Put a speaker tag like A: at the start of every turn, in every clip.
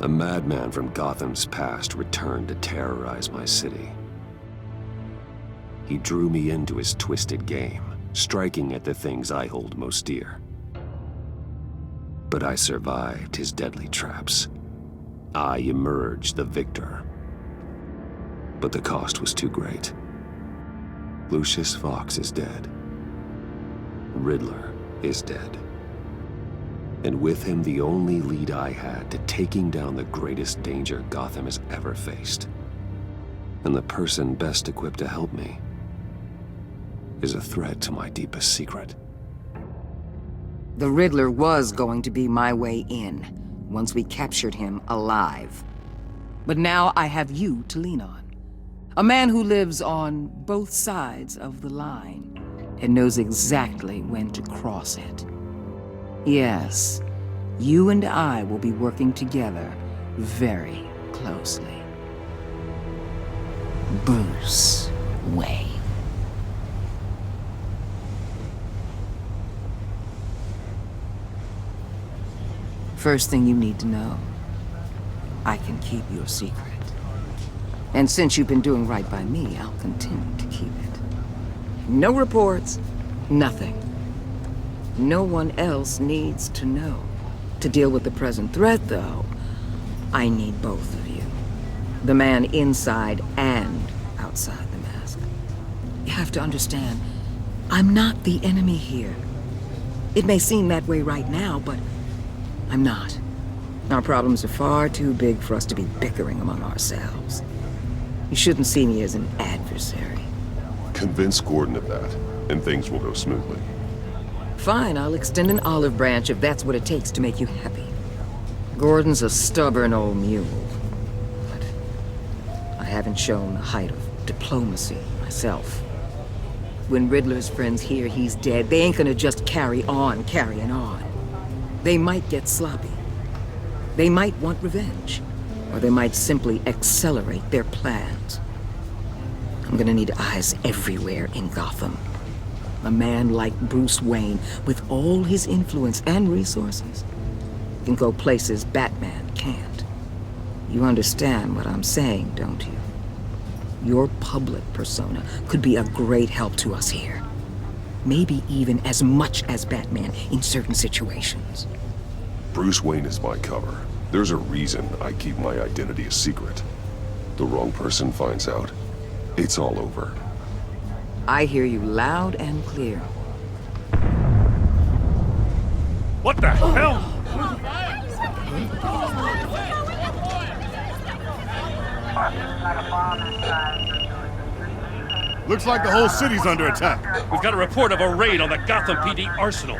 A: A madman from Gotham's past returned to terrorize my city. He drew me into his twisted game, striking at the things I hold most dear. But I survived his deadly traps. I emerged the victor. But the cost was too great. Lucius Fox is dead. Riddler is dead. And with him, the only lead I had to taking down the greatest danger Gotham has ever faced. And the person best equipped to help me is a threat to my deepest secret.
B: The Riddler was going to be my way in, once we captured him alive. But now I have you to lean on. A man who lives on both sides of the line and knows exactly when to cross it. Yes, you and I will be working together very closely. Bruce Wayne. First thing you need to know, I can keep your secret. And since you've been doing right by me, I'll continue to keep it. No reports, nothing. No one else needs to know. To deal with the present threat, though, I need both of you. The man inside and outside the mask. You have to understand, I'm not the enemy here. It may seem that way right now, but I'm not. Our problems are far too big for us to be bickering among ourselves. You shouldn't see me as an adversary.
C: Convince Gordon of that, and things will go smoothly.
B: Fine, I'll extend an olive branch if that's what it takes to make you happy. Gordon's a stubborn old mule, but I haven't shown the height of diplomacy myself. When Riddler's friends hear he's dead, they ain't gonna just carry on carrying on. They might get sloppy. They might want revenge, or they might simply accelerate their plans. I'm gonna need eyes everywhere in Gotham. A man like Bruce Wayne, with all his influence and resources, can go places Batman can't. You understand what I'm saying, don't you? Your public persona could be a great help to us here. Maybe even as much as Batman in certain situations.
C: Bruce Wayne is my cover. There's a reason I keep my identity a secret. The wrong person finds out, it's all over.
B: I hear you loud and clear.
D: What the hell?
E: Looks like the whole city's under attack.
D: We've got a report of a raid on the Gotham PD arsenal.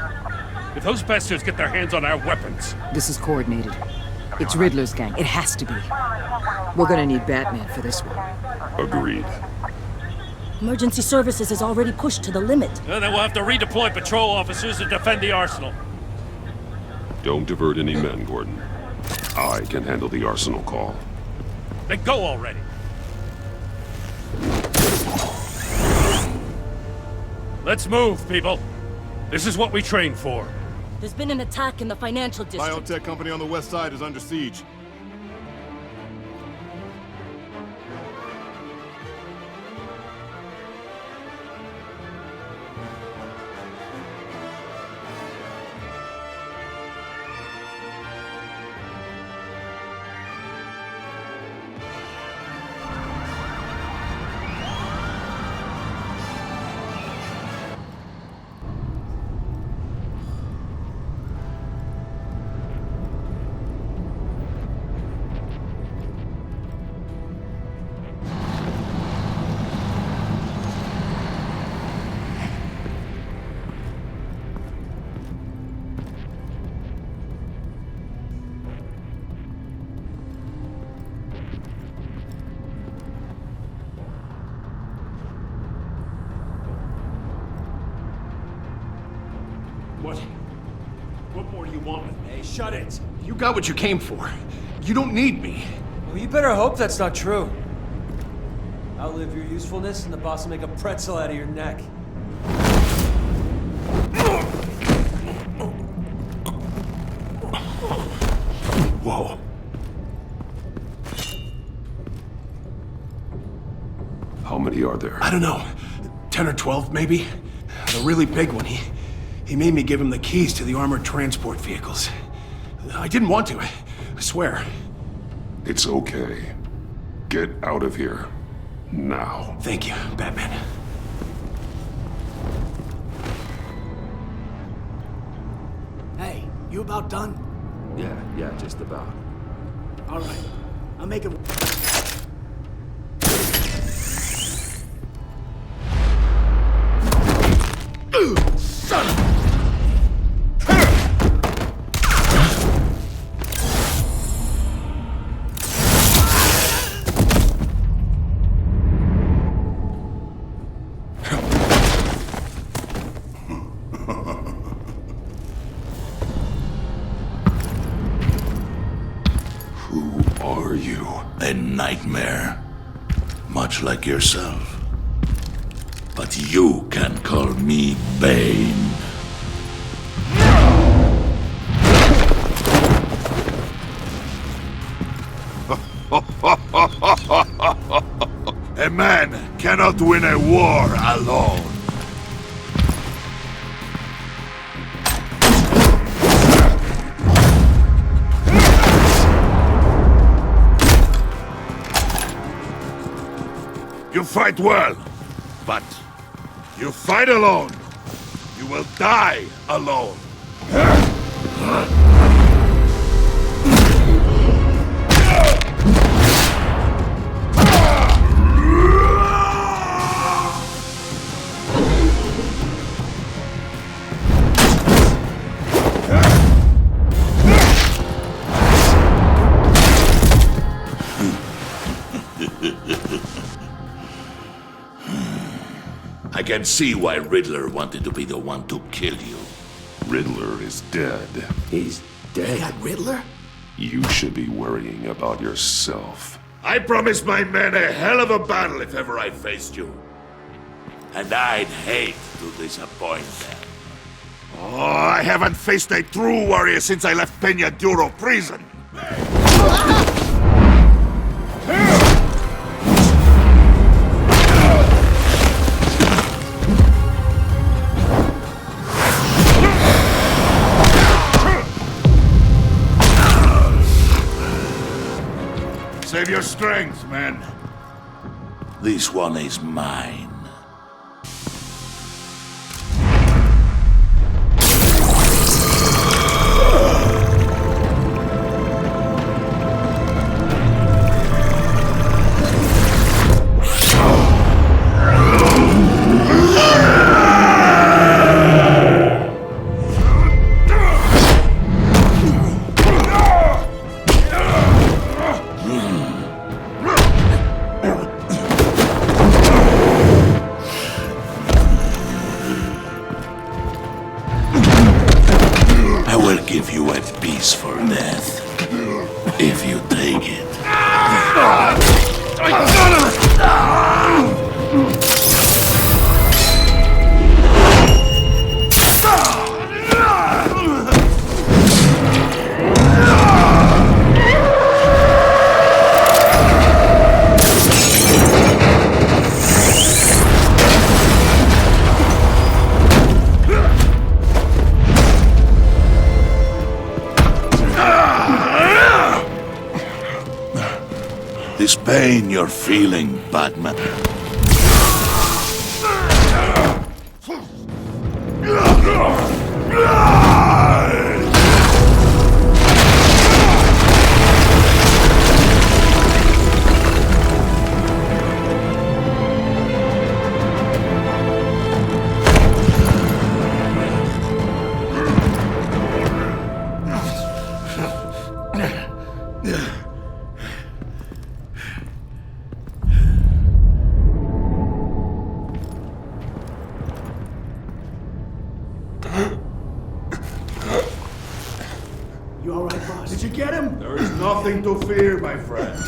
D: If those bastards get their hands on our weapons...
B: This is coordinated. It's Riddler's gang. It has to be. We're gonna need Batman for this one.
C: Agreed.
F: Emergency services is already pushed to the limit.
D: Then we'll have to redeploy patrol officers to defend the arsenal.
C: Don't divert any men, Gordon. I can handle the arsenal call.
D: Then go already. Let's move, people. This is what we trained for.
F: There's been an attack in the financial district.
E: Biotech company on the west side is under siege.
D: What more do you want with me?
G: Hey, shut it.
E: You got what you came for. You don't need me.
G: Well, you better hope that's not true. Outlive your usefulness, and the boss will make a pretzel out of your neck.
E: Whoa.
C: How many are there?
E: I don't know. 10 or 12, maybe? The really big one, he made me give him the keys to the armored transport vehicles. I didn't want to, I swear.
C: It's okay. Get out of here. Now.
E: Thank you, Batman.
H: Hey, you about done?
A: Yeah, just about.
H: All right. I'll make it...
E: Son of...
C: Who are you?
I: A nightmare, much like yourself. But you can call me Bane. A man cannot win a war alone. You fight well, but you fight alone. You will die alone. I can see why Riddler wanted to be the one to kill you.
C: Riddler is dead.
A: He's dead.
H: Got Riddler?
C: You should be worrying about yourself.
I: I promised my men a hell of a battle if ever I faced you. And I'd hate to disappoint them. Oh, I haven't faced a true warrior since I left Peña Duro prison. Save your strength, man. This one is mine. Give you a piece for death, if you take it. This pain you're feeling, Batman.
H: You all right, boss? Did you get him?
I: There is nothing to fear, my friend.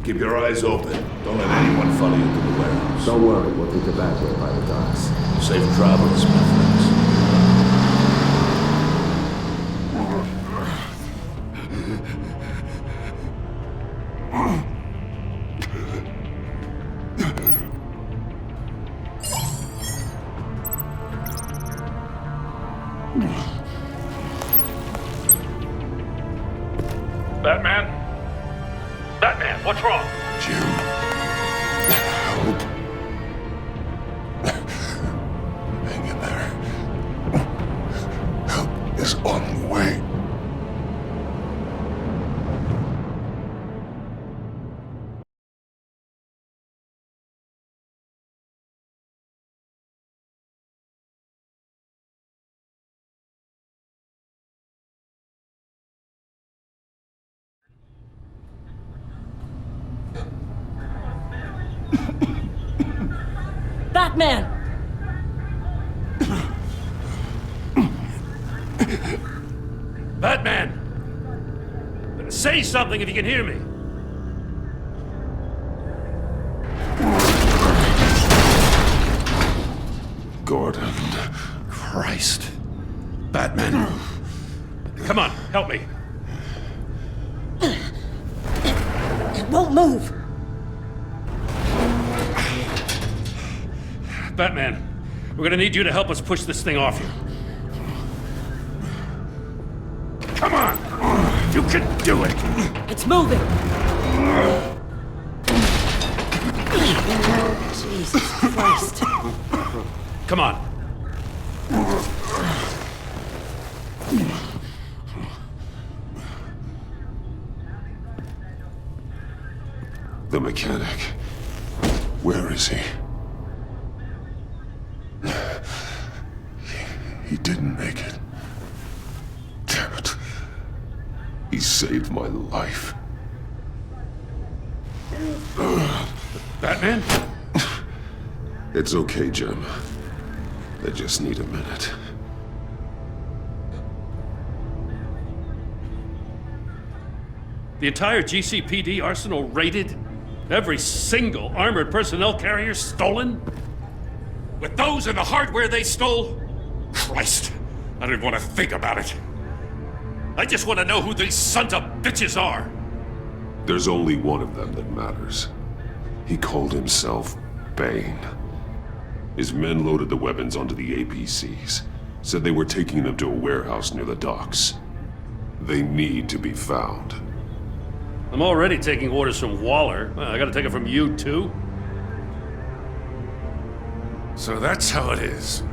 I: Keep your eyes open. Don't let anyone follow you to the warehouse.
A: Don't worry, we'll take the back way by the docks.
I: Safe travels, my friends.
F: Batman!
D: Batman! Say something if you can hear me.
C: Gordon.
D: Christ. Batman. Come on, help me.
F: It won't move!
D: Batman, we're gonna need you to help us push this thing off you. Come on! You can do it!
F: It's moving! Jesus Christ.
D: Come on.
C: The mechanic. Where is he? He didn't make it. Damn it. He saved my life.
D: Batman?
C: It's okay, Jim. I just need a minute.
D: The entire GCPD arsenal raided? Every single armored personnel carrier stolen? With those and the hardware they stole? Christ, I don't even want to think about it. I just want to know who these sons of bitches are.
C: There's only one of them that matters. He called himself Bane. His men loaded the weapons onto the APCs. Said they were taking them to a warehouse near the docks. They need to be found.
D: I'm already taking orders from Waller. Well, I gotta take it from you, too? So that's how it is.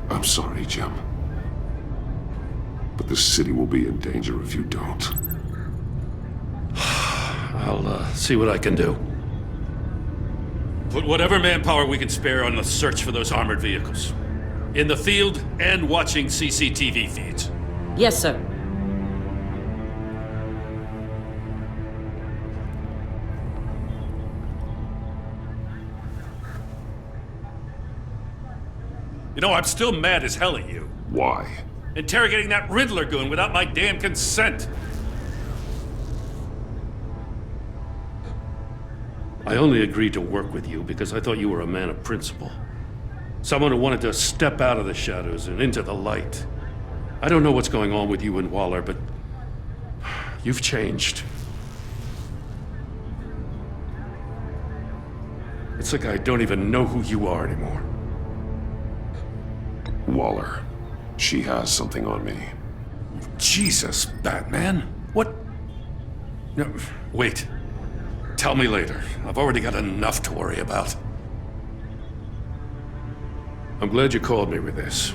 C: I'm sorry, Jim. But the city will be in danger if you don't.
D: I'll see what I can do. Put whatever manpower we can spare on the search for those armored vehicles. In the field and watching CCTV feeds.
F: Yes, sir.
D: You know, I'm still mad as hell at you.
C: Why?
D: Interrogating that Riddler goon without my damn consent. I only agreed to work with you because I thought you were a man of principle. Someone who wanted to step out of the shadows and into the light. I don't know what's going on with you and Waller, but you've changed. It's like I don't even know who you are anymore.
C: Waller. She has something on me.
D: Jesus, Batman. What? No, wait. Tell me later. I've already got enough to worry about. I'm glad you called me with this.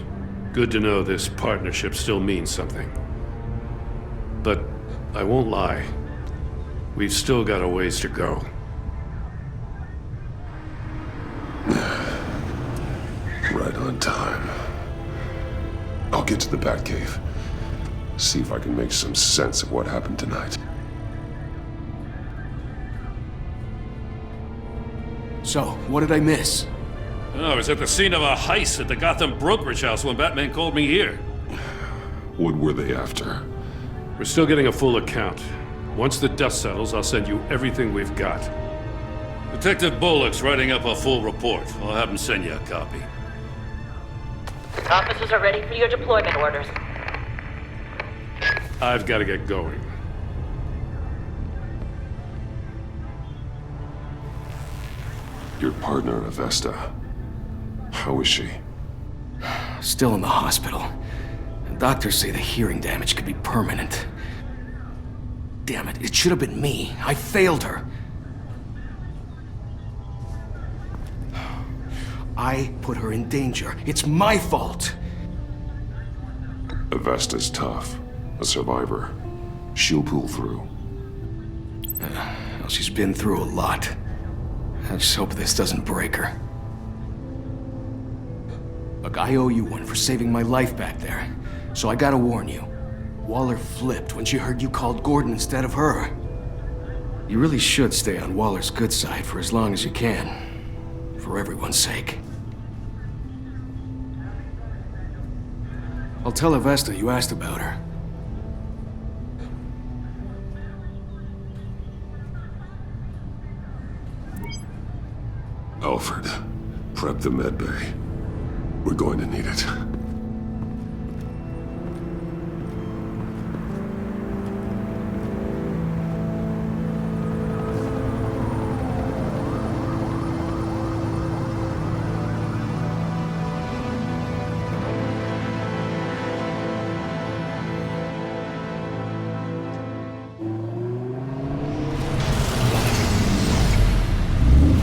D: Good to know this partnership still means something. But I won't lie. We've still got a ways to go.
C: Right on time. I'll get to the Batcave. See if I can make some sense of what happened tonight.
E: So, what did I miss?
D: Oh, I was at the scene of a heist at the Gotham brokerage house when Batman called me here.
C: What were they after?
D: We're still getting a full account. Once the dust settles, I'll send you everything we've got. Detective Bullock's writing up a full report. I'll have him send you a copy.
J: Officers are ready for your deployment orders.
D: I've got to get going.
C: Your partner, Avesta. How is she?
E: Still in the hospital. Doctors say the hearing damage could be permanent. Damn it, it should have been me. I failed her. I put her in danger. It's my fault.
C: Avesta's tough. A survivor. She'll pull through.
E: Well, she's been through a lot. I just hope this doesn't break her. Look, I owe you one for saving my life back there. So I gotta warn you. Waller flipped when she heard you called Gordon instead of her. You really should stay on Waller's good side for as long as you can. For everyone's sake. I'll tell Avesta you asked about her.
C: Alfred, prep the med bay. We're going to need it.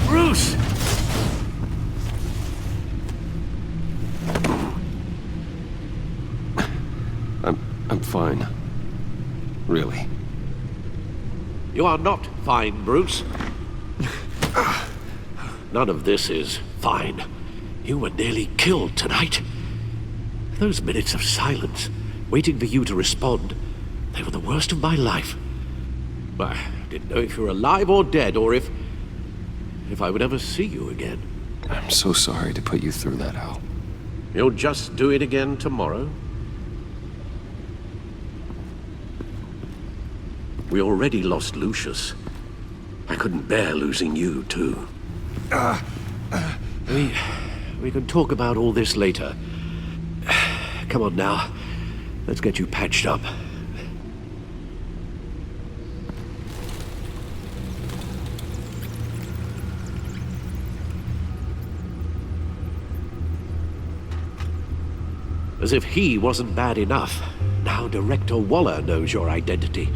E: Bruce!
A: I'm fine. Really.
K: You are not fine, Bruce. None of this is fine. You were nearly killed tonight. Those minutes of silence, waiting for you to respond, they were the worst of my life. I didn't know if you were alive or dead, or if I would ever see you again.
A: I'm so sorry to put you through that, Al.
K: You'll just do it again tomorrow? We already lost Lucius. I couldn't bear losing you, too. We can talk about all this later. Come on now. Let's get you patched up. As if he wasn't bad enough, now Director Waller knows your identity.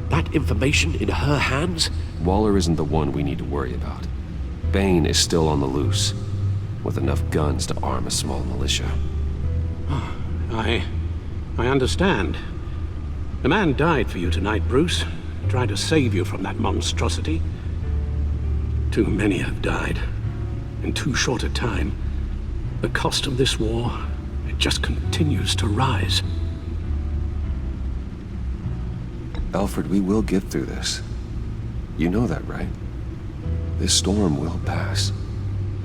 K: That information in her hands?
A: Waller isn't the one we need to worry about. Bane is still on the loose, with enough guns to arm a small militia.
K: I understand. The man died for you tonight, Bruce. Tried to save you from that monstrosity. Too many have died. In too short a time. The cost of this war, it just continues to rise.
A: Alfred, we will get through this. You know that, right? This storm will pass.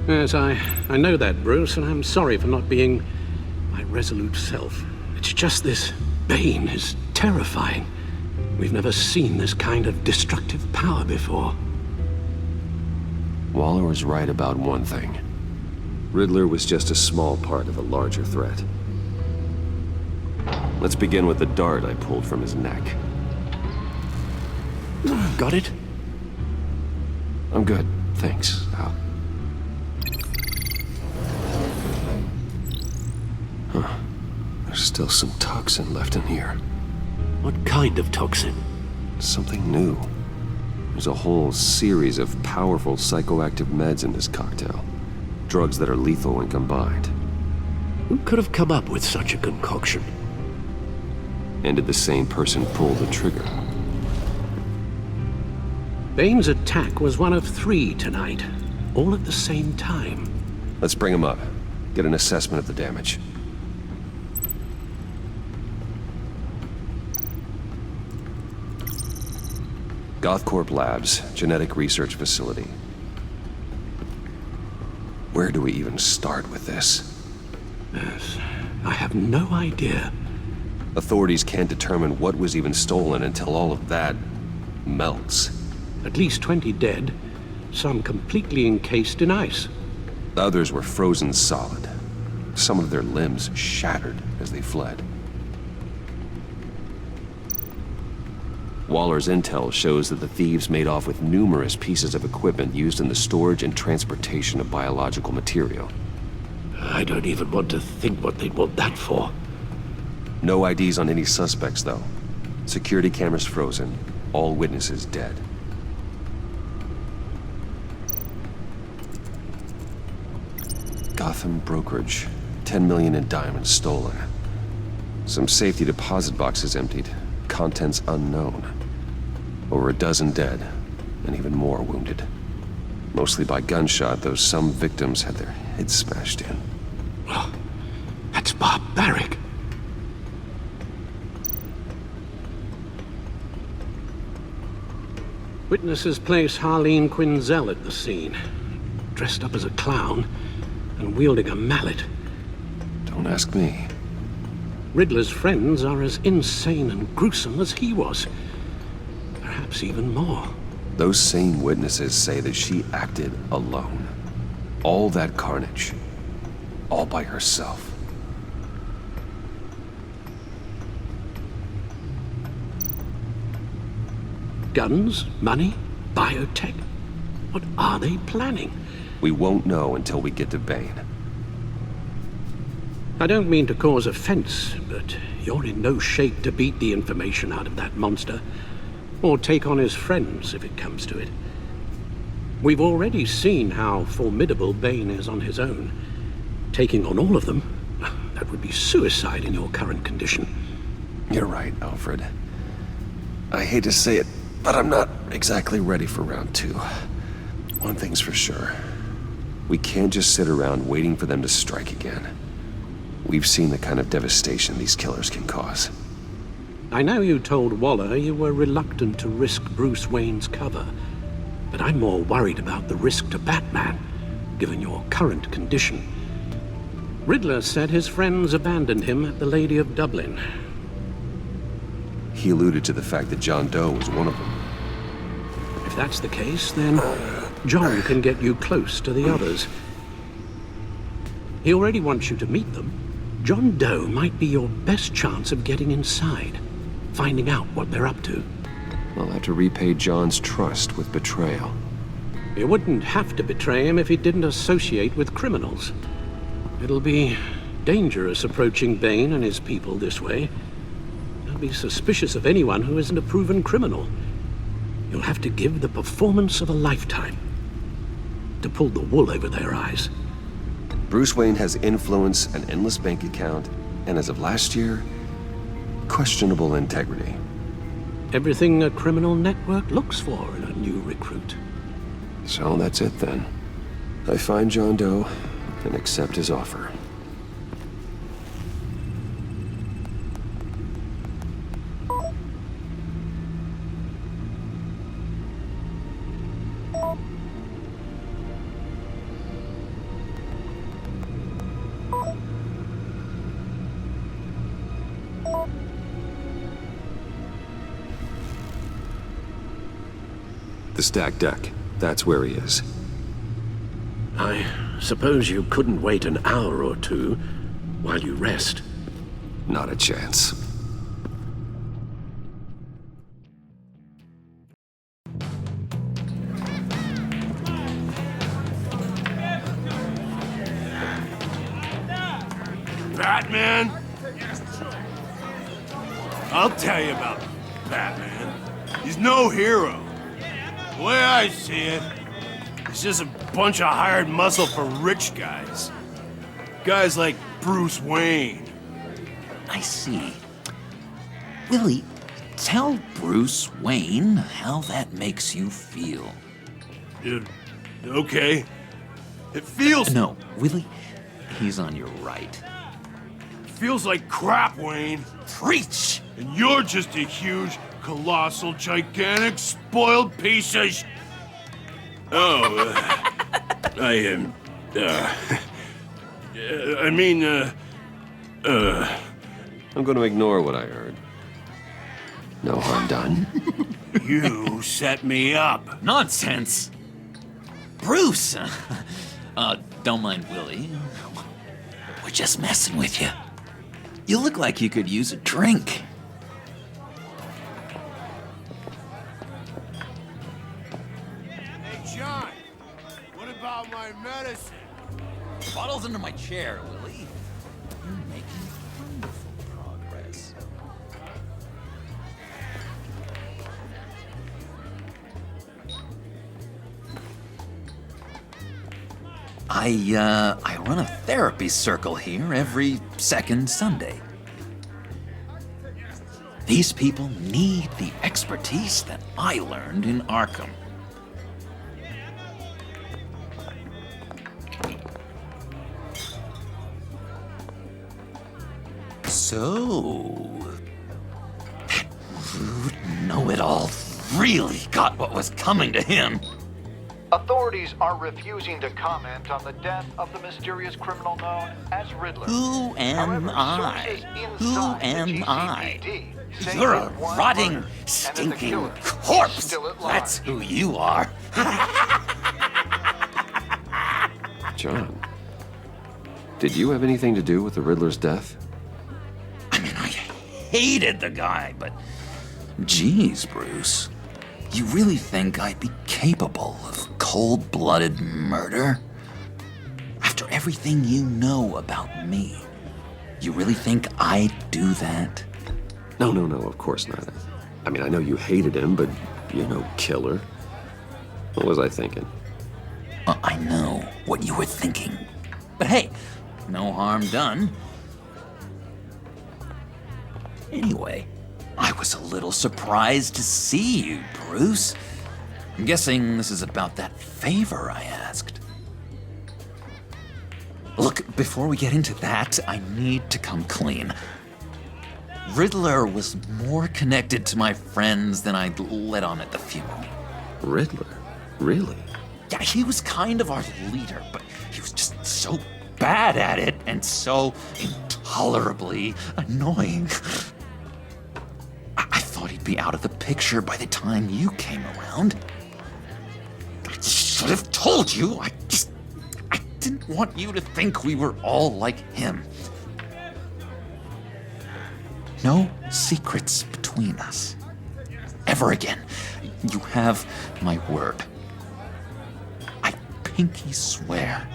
K: Yes, I know that, Bruce, and I'm sorry for not being my resolute self. It's just this Bane is terrifying. We've never seen this kind of destructive power before.
A: Waller was right about one thing. Riddler was just a small part of a larger threat. Let's begin with the dart I pulled from his neck.
K: Got it?
A: I'm good, thanks, Al. Huh. There's still some toxin left in here.
K: What kind of toxin?
A: Something new. There's a whole series of powerful psychoactive meds in this cocktail. Drugs that are lethal when combined.
K: Who could have come up with such a concoction?
A: And did the same person pull the trigger?
K: Bane's attack was one of 3 tonight, all at the same time.
A: Let's bring him up. Get an assessment of the damage. Gothcorp Labs, Genetic Research Facility. Where do we even start with this?
K: Yes, I have no idea.
A: Authorities can't determine what was even stolen until all of that melts.
K: At least 20 dead, some completely encased in ice.
A: Others were frozen solid. Some of their limbs shattered as they fled. Waller's intel shows that the thieves made off with numerous pieces of equipment used in the storage and transportation of biological material.
K: I don't even want to think what they'd want that for.
A: No IDs on any suspects, though. Security cameras frozen. All witnesses dead. Gotham brokerage. 10 million in diamonds stolen. Some safety deposit boxes emptied. Contents unknown. Over a dozen dead, and even more wounded. Mostly by gunshot, though some victims had their heads smashed in.
K: Oh, that's barbaric. Witnesses place Harleen Quinzel at the scene, dressed up as a clown and wielding a mallet.
A: Don't ask me.
K: Riddler's friends are as insane and gruesome as he was. Perhaps even more.
A: Those same witnesses say that she acted alone. All that carnage. All by herself.
K: Guns, money, biotech. What are they planning?
A: We won't know until we get to Bane.
K: I don't mean to cause offense, but you're in no shape to beat the information out of that monster, or take on his friends if it comes to it. We've already seen how formidable Bane is on his own. Taking on all of them, that would be suicide in your current condition.
A: You're right, Alfred. I hate to say it, but I'm not exactly ready for round 2. One thing's for sure. We can't just sit around waiting for them to strike again. We've seen the kind of devastation these killers can cause.
K: I know you told Waller you were reluctant to risk Bruce Wayne's cover, but I'm more worried about the risk to Batman, given your current condition. Riddler said his friends abandoned him at the Lady of Dublin.
A: He alluded to the fact that John Doe was one of them.
K: If that's the case, then John can get you close to the others. He already wants you to meet them. John Doe might be your best chance of getting inside, finding out what they're up to.
A: I'll have to repay John's trust with betrayal.
K: You wouldn't have to betray him if he didn't associate with criminals. It'll be dangerous approaching Bane and his people this way. They'll be suspicious of anyone who isn't a proven criminal. You'll have to give the performance of a lifetime to pull the wool over their eyes.
A: Bruce Wayne has influence, an endless bank account, and as of last year, questionable integrity.
K: Everything a criminal network looks for in a new recruit.
A: So that's it then. I find John Doe and accept his offer. The stacked deck. That's where he is.
K: I suppose you couldn't wait an hour or two while you rest.
A: Not a chance.
E: Batman? I'll tell you about Batman. He's no hero. The way I see it, he's just a bunch of hired muscle for rich guys. Guys like Bruce Wayne.
L: I see. Willie, tell Bruce Wayne how that makes you feel.
E: Okay. It feels...
L: No, Willie, he's on your right.
E: Feels like crap, Wayne.
L: Preach!
E: And you're just a huge, colossal, gigantic, spoiled piece of
A: I'm gonna ignore what I heard. No harm done.
E: You set me up.
L: Nonsense! Bruce! Don't mind Willie. We're just messing with you. You look like you could use a drink.
E: Hey, John. What about my medicine?
L: Bottle's under my chair, Willie. You're making wonderful progress. I run a therapy circle here every second Sunday. These people need the expertise that I learned in Arkham. So, that rude know-it-all really got what was coming to him.
M: Authorities are refusing to comment on the death of the mysterious criminal known as Riddler.
L: Who am I? Who am I? You're a rotting, stinking corpse. That's who you are.
A: John, did you have anything to do with the Riddler's death?
L: I mean, I hated the guy, but geez, Bruce, you really think I'd be capable of cold-blooded murder? After everything you know about me, you really think I'd do that?
A: No, of course not. I mean, I know you hated him, but you're no killer. What was I thinking?
L: I know what you were thinking. But hey, no harm done. Anyway, I was a little surprised to see you, Bruce. I'm guessing this is about that favor I asked. Look, before we get into that, I need to come clean. Riddler was more connected to my friends than I'd let on at the funeral.
A: Riddler? Really?
L: Yeah, he was kind of our leader, but he was just so bad at it and so intolerably annoying. I thought he'd be out of the picture by the time you came around. I should have told you. I didn't want you to think we were all like him. No secrets between us. Ever again. You have my word. I pinky swear.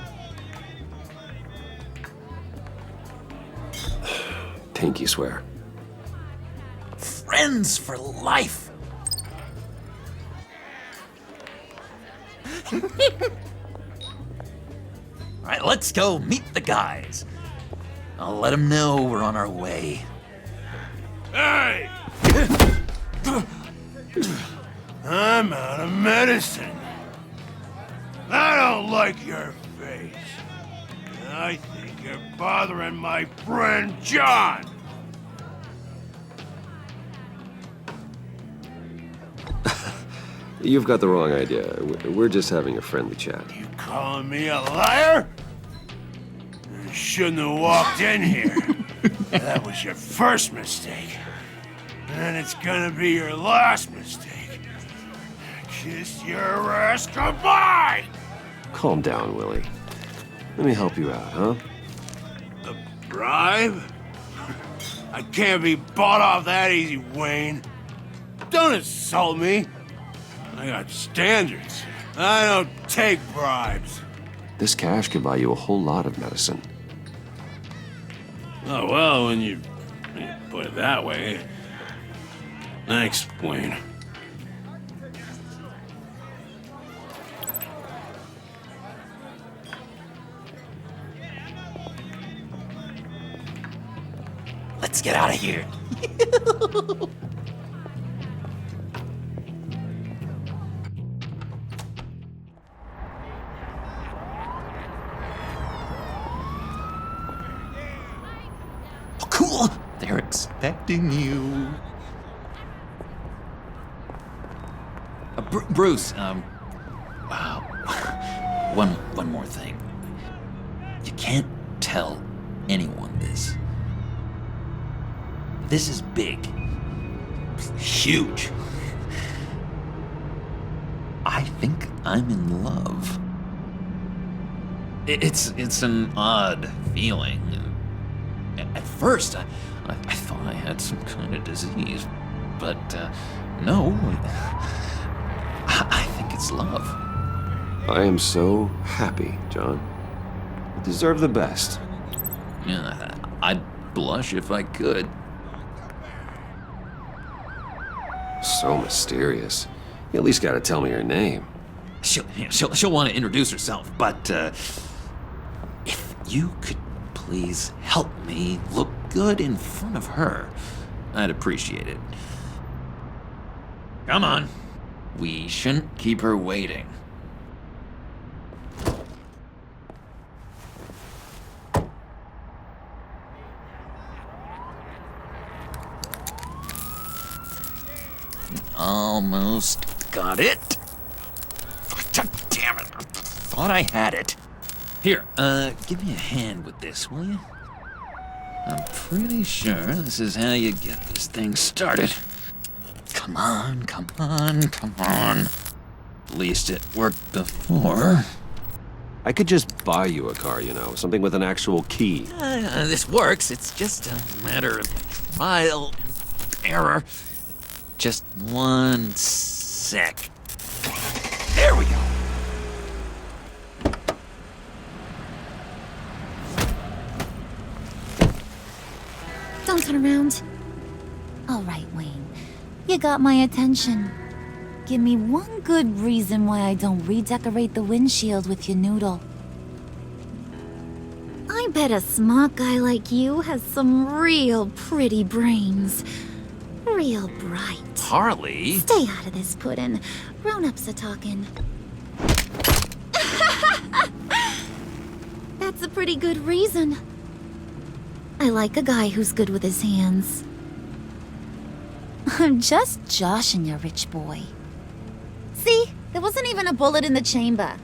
A: Pinky swear.
L: Friends for life. All right, let's go meet the guys. I'll let them know we're on our way.
E: Hey! I'm out of medicine. I don't like your face. And I think you're bothering my friend John.
A: You've got the wrong idea. We're just having a friendly chat.
E: You calling me a liar? You shouldn't have walked in here. That was your first mistake. And it's gonna be your last mistake. Kiss your ass goodbye!
A: Calm down, Willie. Let me help you out, huh?
E: A bribe? I can't be bought off that easy, Wayne. Don't insult me. I got standards. I don't take bribes.
A: This cash could buy you a whole lot of medicine.
E: Oh, well, when you put it that way. Thanks, Wayne.
L: Let's get out of here. Oh, cool. They're expecting you. Bruce, one more thing. You can't tell anyone this. This is big. Huge. I think I'm in love. It's an odd feeling. At first, I thought I had some kind of disease, but no. I think it's love.
A: I am so happy, John. You deserve the best.
L: Yeah, I'd blush if I could.
A: So mysterious. You at least gotta tell me her name.
L: She'll want to introduce herself, but if you could please help me look good in front of her, I'd appreciate it. Come on. We shouldn't keep her waiting. All almost got it. God damn it. I thought I had it. Here, give me a hand with this, will you? I'm pretty sure this is how you get this thing started. Come on, come on, come on. At least it worked before.
A: I could just buy you a car, you know, something with an actual key.
L: This works. It's just a matter of trial and error. Just 1 sec. There we go.
N: Don't turn around. All right, Wayne. You got my attention. Give me one good reason why I don't redecorate the windshield with your noodle. I bet a smart guy like you has some real pretty brains. Real bright.
L: Harley?
N: Stay out of this, Puddin'. Grown-ups are talking. That's a pretty good reason. I like a guy who's good with his hands. I'm just joshing you, rich boy. See? There wasn't even a bullet in the chamber.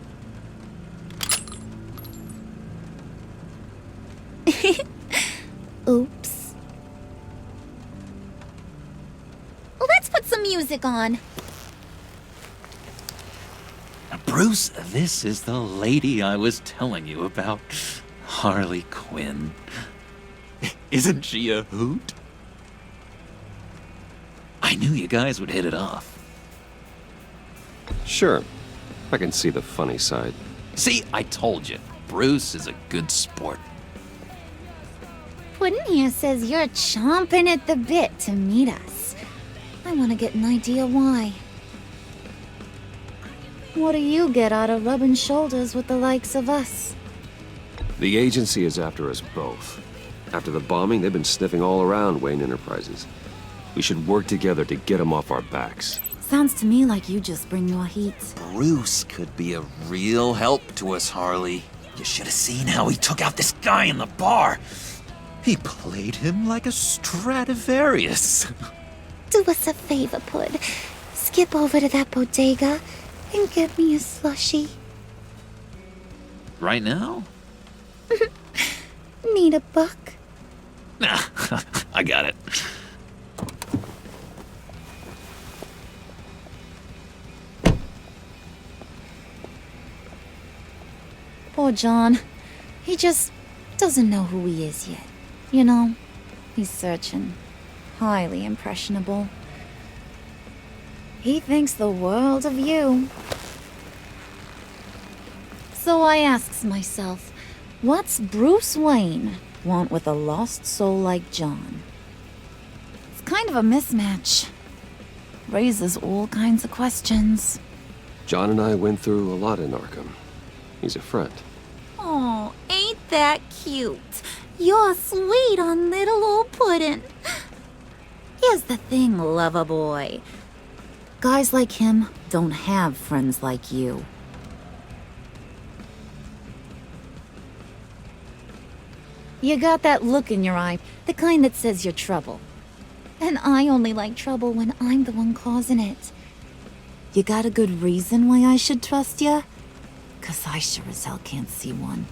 N: Oops. Well, let's put some music on.
L: Bruce, this is the lady I was telling you about. Harley Quinn. Isn't she a hoot? I knew you guys would hit it off.
A: Sure. I can see the funny side.
L: See, I told you. Bruce is a good sport.
N: Puddin' here says you're chomping at the bit to meet us. I want to get an idea why. What do you get out of rubbing shoulders with the likes of us?
A: The agency is after us both. After the bombing, they've been sniffing all around Wayne Enterprises. We should work together to get them off our backs.
N: Sounds to me like you just bring your heat.
L: Bruce could be a real help to us, Harley. You should have seen how he took out this guy in the bar. He played him like a Stradivarius.
N: Do us a favor, Pud. Skip over to that bodega and get me a slushie.
L: Right now?
N: Need a buck?
L: Nah, I got it.
N: Poor John. He just doesn't know who he is yet. You know, he's searching. Highly impressionable. He thinks the world of you. So I asks myself, what's Bruce Wayne want with a lost soul like John? It's kind of a mismatch. Raises all kinds of questions.
A: John and I went through a lot in Arkham. He's a friend.
N: Oh, ain't that cute? You're sweet on little old Puddin'. Here's the thing, lover boy. Guys like him don't have friends like you. You got that look in your eye, the kind that says you're trouble. And I only like trouble when I'm the one causing it. You got a good reason why I should trust you? 'Cause I sure as hell can't see one.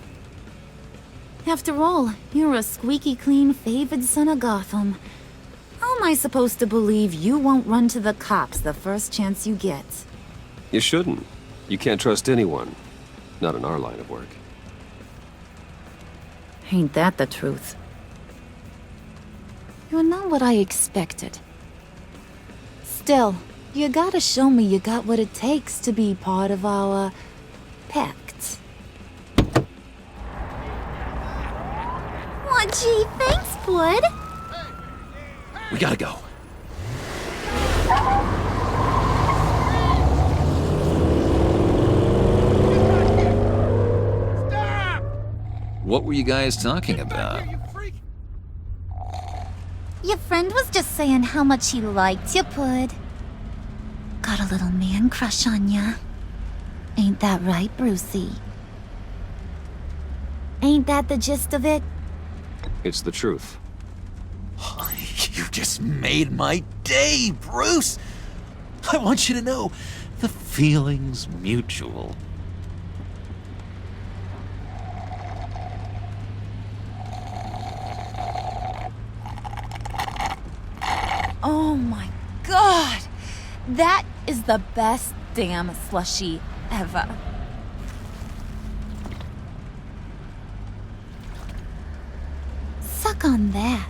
N: After all, you're a squeaky clean favored son of Gotham. How am I supposed to believe you won't run to the cops the first chance you get?
A: You shouldn't. You can't trust anyone. Not in our line of work.
N: Ain't that the truth? You're not what I expected. Still, you gotta show me you got what it takes to be part of our Pact. Aw, gee, thanks, Bud.
L: We gotta go.
H: Stop!
L: What were you guys talking about?
N: Your friend was just saying how much he liked you, Pud. Got a little man crush on ya. Ain't that right, Brucey? Ain't that the gist of it?
A: It's the truth.
L: You just made my day, Bruce! I want you to know the feeling's mutual.
N: Oh my god! That is the best damn slushie ever. Suck on that.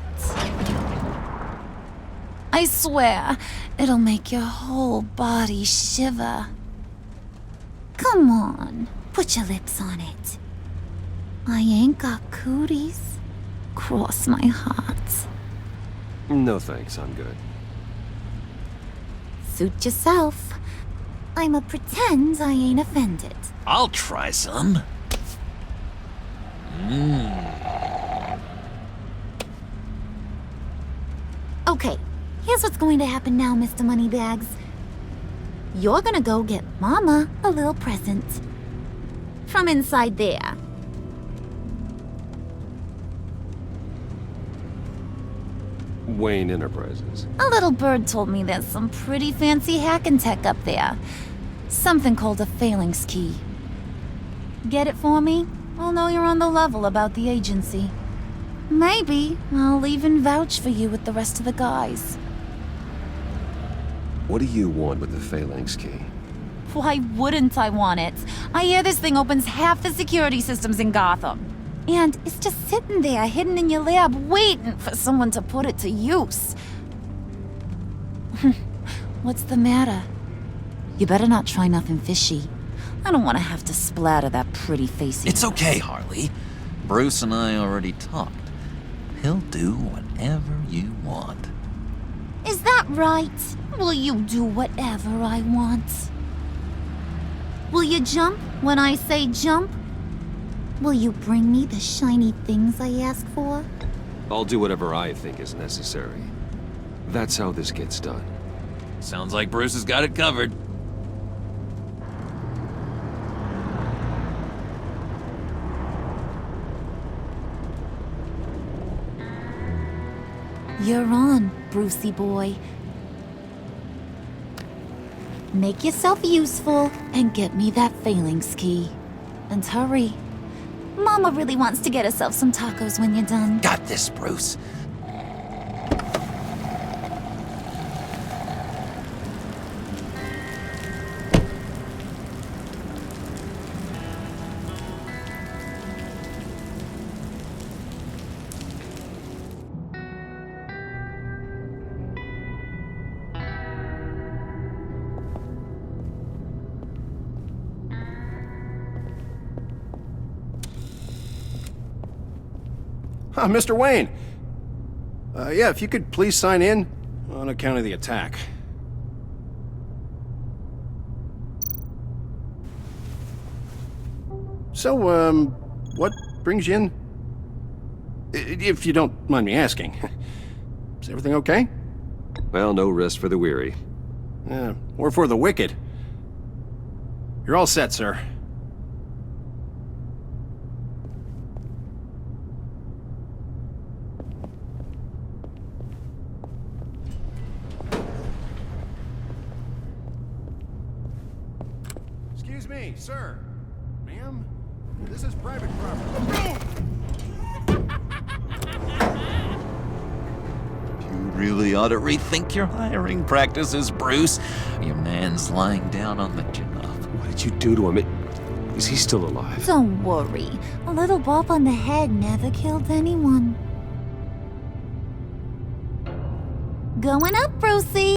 N: I swear, it'll make your whole body shiver. Come on, put your lips on it. I ain't got cooties. Cross my heart.
A: No thanks, I'm good.
N: Suit yourself. I'ma pretend I ain't offended.
L: I'll try some.
N: Okay, here's what's going to happen now, Mr. Moneybags. You're gonna go get Mama a little present. From inside there.
A: Wayne Enterprises.
N: A little bird told me there's some pretty fancy hacking tech up there. Something called a phalanx key. Get it for me? I'll know you're on the level about the agency. Maybe I'll even vouch for you with the rest of the guys.
A: What do you want with the phalanx key?
N: Why wouldn't I want it? I hear this thing opens half the security systems in Gotham. And it's just sitting there, hidden in your lab, waiting for someone to put it to use. What's the matter? You better not try nothing fishy. I don't want to have to splatter that pretty face.
L: It's okay, Harley. Bruce and I already talked. He'll do whatever you want.
N: Is that right? Will you do whatever I want? Will you jump when I say jump? Will you bring me the shiny things I ask for?
A: I'll do whatever I think is necessary. That's how this gets done.
L: Sounds like Bruce has got it covered.
N: You're on, Brucey boy. Make yourself useful and get me that phalanx key. And hurry. Mama really wants to get herself some tacos when you're done.
L: Got this, Bruce.
O: Mr. Wayne. Yeah, if you could please sign in on account of the attack. So, what brings you in? If you don't mind me asking. Is everything okay?
A: Well, no rest for the weary.
O: Or for the wicked. You're all set, sir. Excuse me, sir. Ma'am? This is private property.
L: You really ought to rethink your hiring practices, Bruce. Your man's lying down on the job.
A: What did you do to him? Is he still alive?
N: Don't worry. A little bump on the head never killed anyone. Going up, Brucey.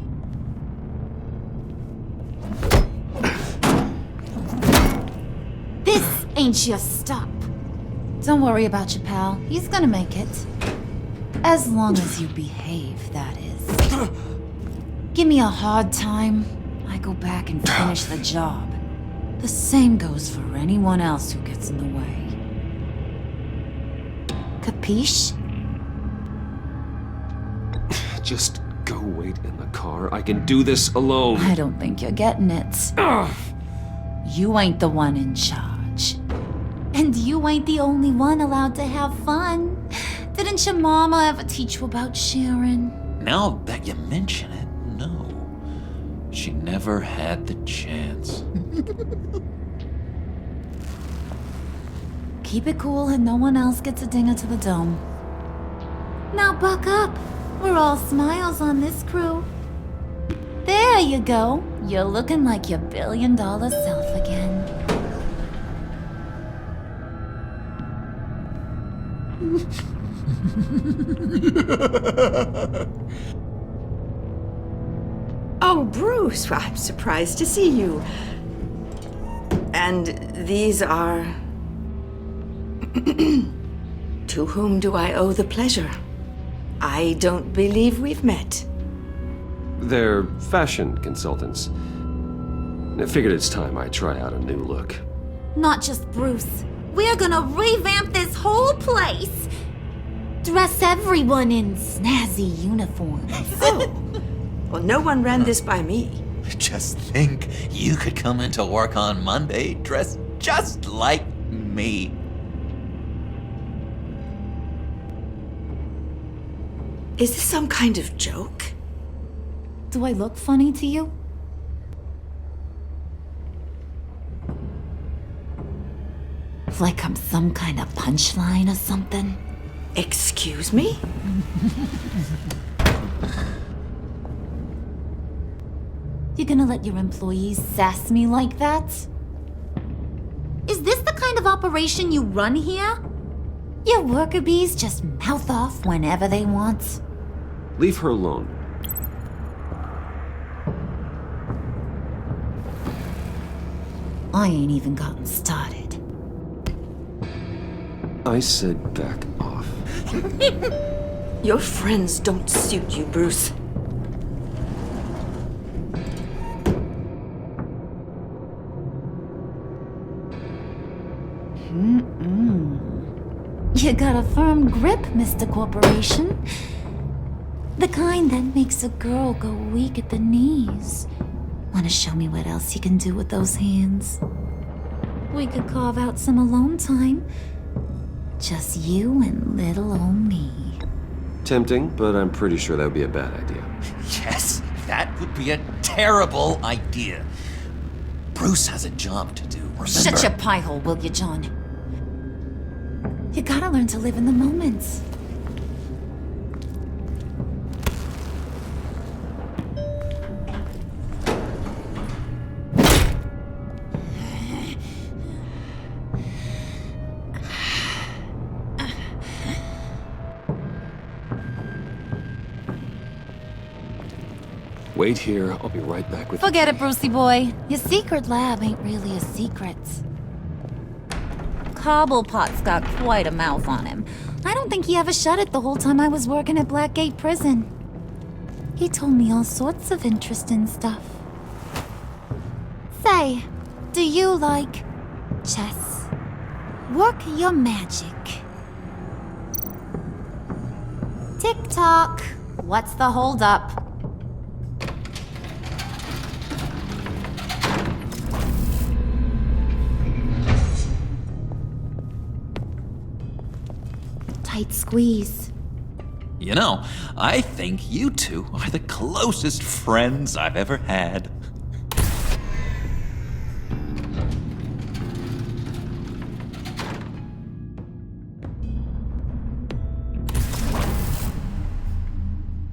N: This ain't your stop. Don't worry about your pal. He's gonna make it. As long as you behave, that is. Give me a hard time, I go back and finish the job. The same goes for anyone else who gets in the way. Capiche?
A: Just go wait in the car. I can do this alone.
N: I don't think you're getting it. You ain't the one in charge. And you ain't the only one allowed to have fun. Didn't your mama ever teach you about sharing?
L: Now that you mention it, no. she never had the chance.
N: Keep it cool and no one else gets a dinger to the dome. Now buck up. We're all smiles on this crew. There you go. You're looking like your billion-dollar self again.
P: Oh, Bruce, I'm surprised to see you. And these are... To whom do I owe the pleasure? I don't believe we've met.
A: They're fashion consultants. I figured it's time I try out a new look.
N: Not just Bruce. We're gonna revamp this whole place. Dress everyone in snazzy uniforms.
P: Oh, well, no one ran this by me.
L: Just think, you could come into work on Monday dressed just like me.
P: Is this some kind of joke?
N: Do I look funny to you? Like I'm some kind of punchline or something?
P: Excuse me?
N: You gonna let your employees sass me like that? Is this the kind of operation you run here? Your worker bees just mouth off whenever they want.
A: Leave her alone.
N: I ain't even gotten started.
A: I said back off.
P: Your friends don't suit you, Bruce.
N: You got a firm grip, Mr. Corporation. The kind that makes a girl go weak at the knees. Wanna show me what else you can do with those hands? We could carve out some alone time. Just you and little old me.
A: Tempting, but I'm pretty sure that would be a bad idea.
L: Yes, that would be a terrible idea. Bruce has a job to do, remember?
N: Shut your pie hole, will you, John? You gotta learn to live in the moment.
A: Wait here, I'll be right back with
N: Forget it, Brucey boy. Your secret lab ain't really a secret. Cobblepot's got quite a mouth on him. I don't think he ever shut it the whole time I was working at Blackgate Prison. He told me all sorts of interesting stuff. Say, do you like chess? Work your magic. Tick-tock. What's the holdup? Tight squeeze.
L: You know, I think you two are the closest friends I've ever had.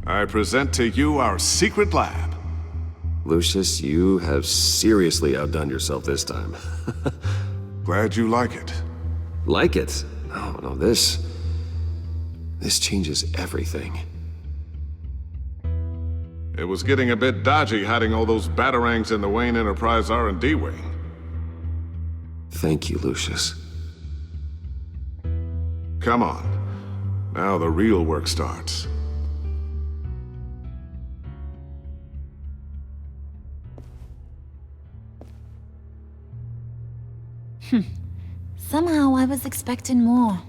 Q: I present to you our secret lab.
A: Lucius, you have seriously outdone yourself this time.
Q: Glad you like it.
A: Like it? No, this changes everything.
Q: It was getting a bit dodgy hiding all those batarangs in the Wayne Enterprise R&D wing.
A: Thank you, Lucius.
Q: Come on. Now the real work starts.
N: Somehow I was expecting more.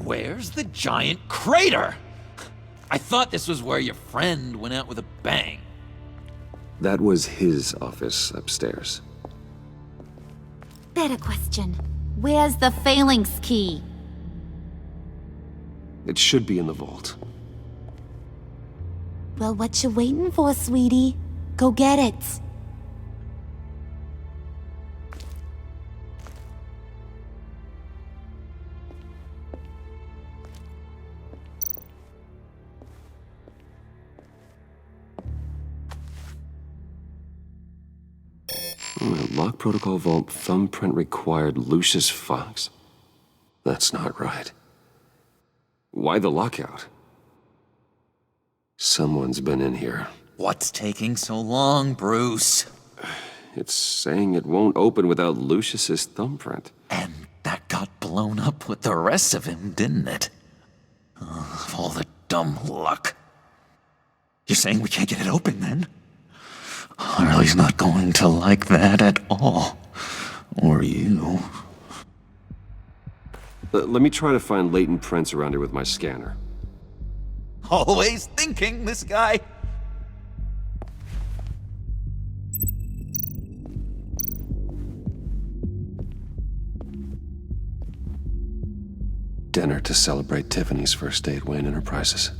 L: Where's the giant crater? I thought this was where your friend went out with a bang.
A: That was his office upstairs.
N: Better question. Where's the phalanx key?
A: It should be in the vault.
N: Well, what you waiting for, sweetie? Go get it.
A: Lock protocol vault thumbprint required Lucius Fox? That's not right. Why the lockout? Someone's been in here.
L: What's taking so long, Bruce?
A: It's saying it won't open without Lucius's thumbprint.
L: And that got blown up with the rest of him, didn't it? All the dumb luck. You're saying we can't get it open, then? Harley's not going to like that at all. Or you.
A: Let me try to find latent prints around here with my scanner.
L: Always thinking, this guy.
A: Dinner to celebrate Tiffany's first day at Wayne Enterprises.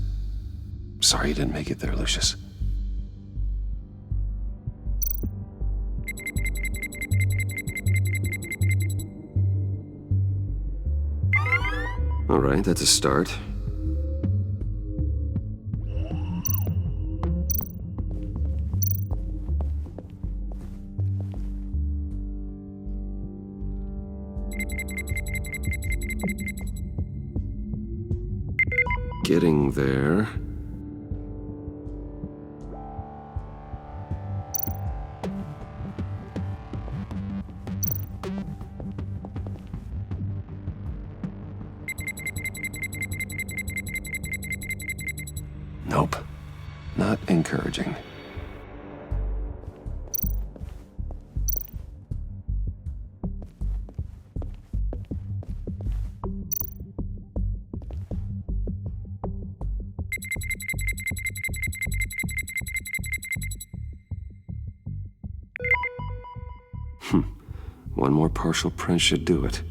A: Sorry you didn't make it there, Lucius. All right, that's a start. Getting there. Nope. Not encouraging. One more partial print should do it.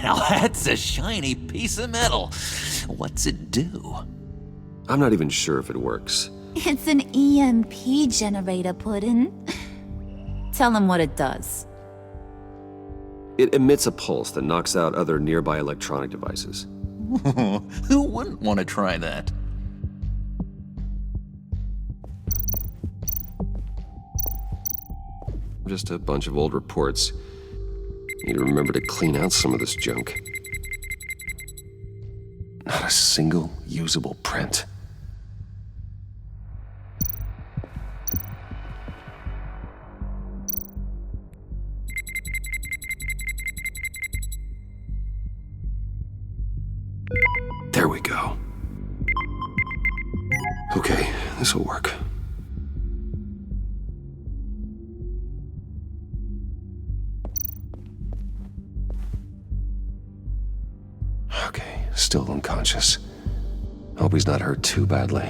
L: Now that's a shiny piece of metal. What's it do?
A: I'm not even sure if it works.
N: It's an EMP generator, Puddin'. Tell him what it does.
A: It emits a pulse that knocks out other nearby electronic devices.
L: Who wouldn't want to try that?
A: Just a bunch of old reports. Need to remember to clean out some of this junk. Not a single usable print. There we go. Okay, this'll work. Okay, still unconscious. Hope he's not hurt too badly.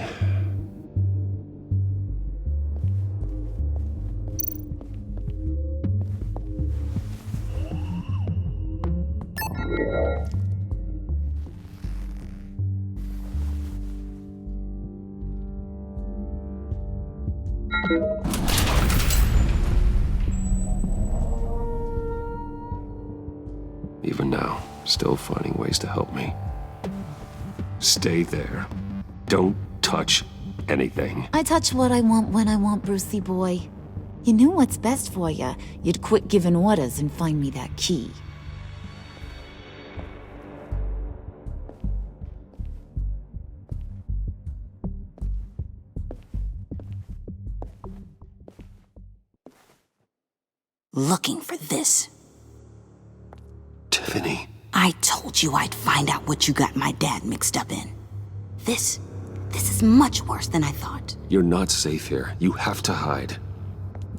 A: Even now, still finding ways to help me. Stay there. Don't touch anything.
N: I touch what I want when I want, Brucey boy. You knew what's best for you. You'd quit giving orders and find me that key.
F: Looking for this.
A: Tiffany.
F: I told you I'd find out what you got my dad mixed up in. This is much worse than I thought.
A: You're not safe here. You have to hide.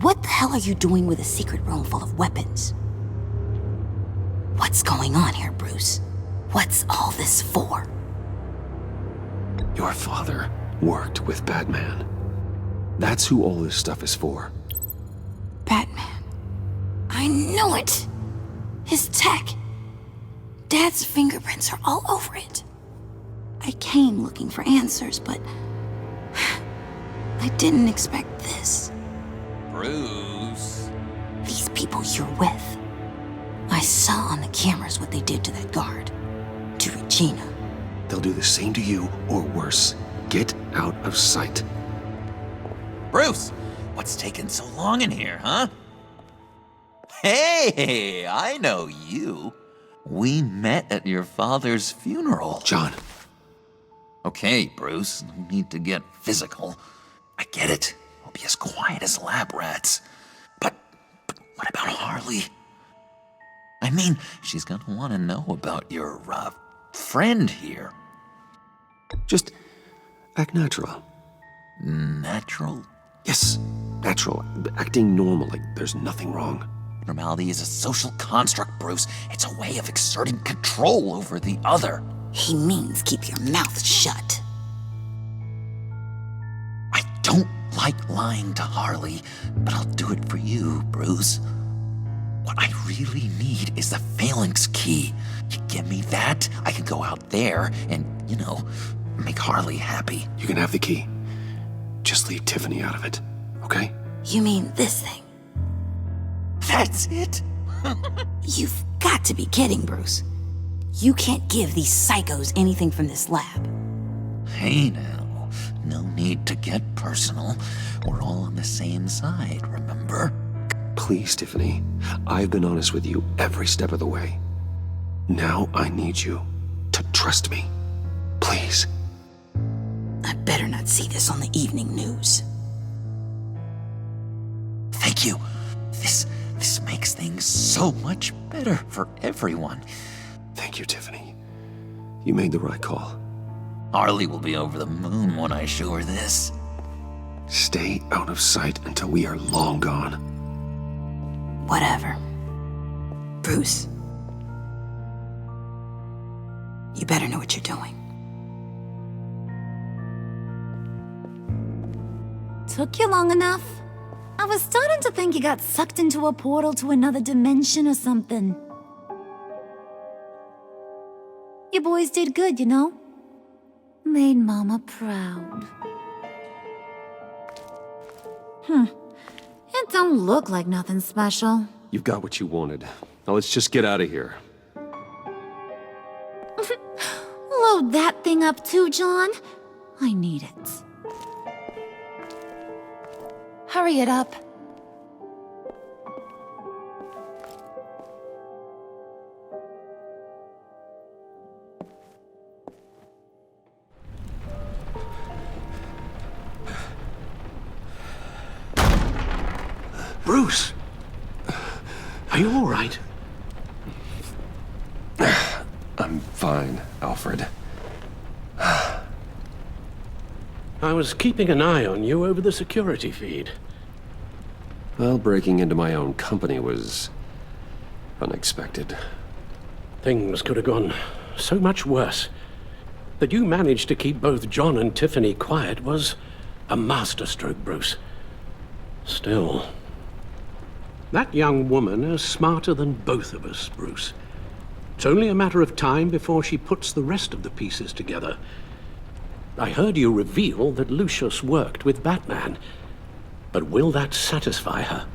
F: What the hell are you doing with a secret room full of weapons? What's going on here, Bruce? What's all this for?
A: Your father worked with Batman. That's who all this stuff is for.
F: Batman. I knew it! His tech. Dad's fingerprints are all over it. I came looking for answers, but I didn't expect this.
L: Bruce.
F: These people you're with. I saw on the cameras what they did to that guard. To Regina.
A: They'll do the same to you, or worse. Get out of sight.
L: Bruce, what's taking so long in here, huh? Hey, I know you. We met at your father's funeral.
A: John.
L: Okay, Bruce, no need to get physical. I get it. We'll be as quiet as lab rats. But what about Harley? I mean, she's gonna want to know about your, friend here.
A: Just act natural.
L: Natural?
A: Yes, natural. Acting normal, like there's nothing wrong.
L: Normality is a social construct, Bruce. It's a way of exerting control over the other.
F: He means keep your mouth shut.
L: I don't like lying to Harley, but I'll do it for you, Bruce. What I really need is the phalanx key. You give me that, I can go out there and, make Harley happy.
A: You can have the key. Just leave Tiffany out of it, okay?
F: You mean this thing?
L: That's it?
F: You've got to be kidding, Bruce. You can't give these psychos anything from this lab.
L: Hey now, no need to get personal. We're all on the same side, remember?
A: Please, Tiffany. I've been honest with you every step of the way. Now I need you to trust me. Please.
F: I better not see this on the evening news.
L: Thank you. This makes things so much better for everyone.
A: Thank you, Tiffany. You made the right call.
L: Harley will be over the moon when I show her this.
A: Stay out of sight until we are long gone.
F: Whatever. Bruce. You better know what you're doing.
N: Took you long enough? I was starting to think you got sucked into a portal to another dimension or something. You boys did good, Made Mama proud. It don't look like nothing special.
A: You've got what you wanted. Now let's just get out of here.
N: Load that thing up too, John. I need it. Hurry it up.
K: Bruce! Are you all right?
A: I'm fine, Alfred.
K: I was keeping an eye on you over the security feed.
A: Well, breaking into my own company was unexpected.
K: Things could have gone so much worse. That you managed to keep both John and Tiffany quiet was a masterstroke, Bruce. Still, that young woman is smarter than both of us, Bruce. It's only a matter of time before she puts the rest of the pieces together. I heard you reveal that Lucius worked with Batman. But will that satisfy her?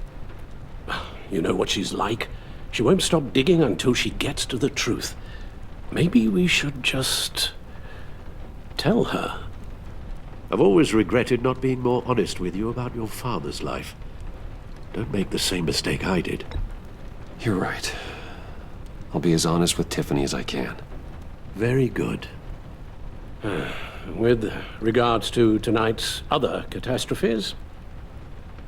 K: You know what she's like. She won't stop digging until she gets to the truth. Maybe we should just tell her.
R: I've always regretted not being more honest with you about your father's life. Don't make the same mistake I did.
A: You're right. I'll be as honest with Tiffany as I can.
R: Very good.
K: With regards to tonight's other catastrophes?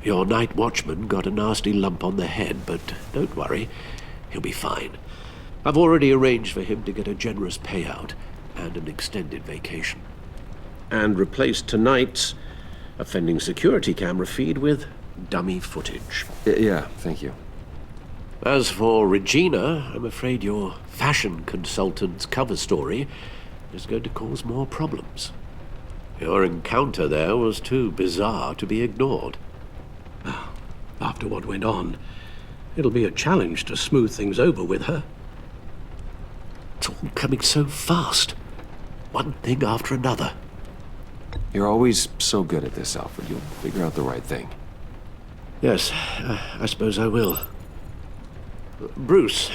R: Your night watchman got a nasty lump on the head, but don't worry. He'll be fine. I've already arranged for him to get a generous payout and an extended vacation.
K: And replaced tonight's offending security camera feed with dummy footage.
A: Yeah, thank you.
R: As for Regina, I'm afraid your fashion consultant's cover story is going to cause more problems. Your encounter there was too bizarre to be ignored.
K: After what went on, it'll be a challenge to smooth things over with her.
R: It's all coming so fast. one thing after another.
A: You're always so good at this, Alfred. You'll figure out the right thing.
R: Yes, I suppose I will. Bruce,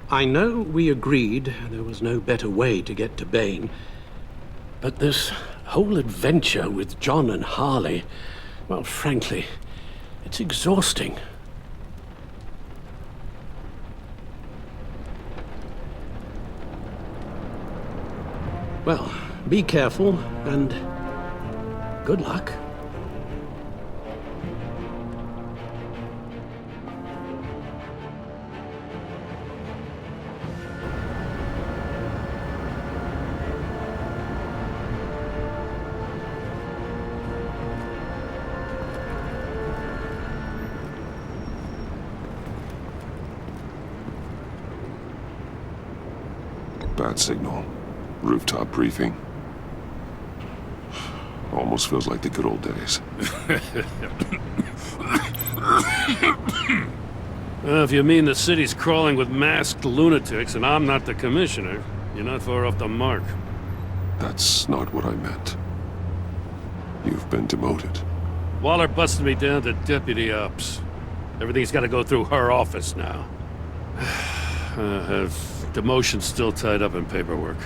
R: I know we agreed there was no better way to get to Bane, but this whole adventure with John and Harley, well, frankly, it's exhausting. Well, be careful, and good luck.
C: Bad signal. Rooftop briefing. Almost feels like the good old days.
D: Well, if you mean the city's crawling with masked lunatics and I'm not the commissioner, you're not far off the mark.
C: That's not what I meant. You've been demoted.
D: Waller busted me down to deputy ops. Everything's got to go through her office now. Have demotion still tied up in paperwork.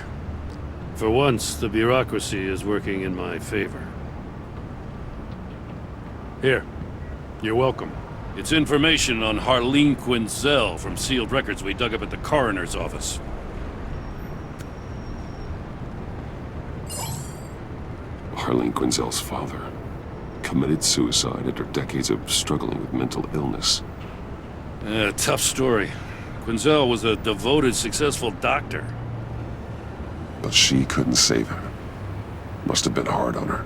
D: For once, the bureaucracy is working in my favor. Here, you're welcome. It's information on Harleen Quinzel from sealed records we dug up at the coroner's office.
C: Harleen Quinzel's father committed suicide after decades of struggling with mental illness.
D: Tough story. Quinzel was a devoted, successful doctor.
C: But she couldn't save him. Must have been hard on her.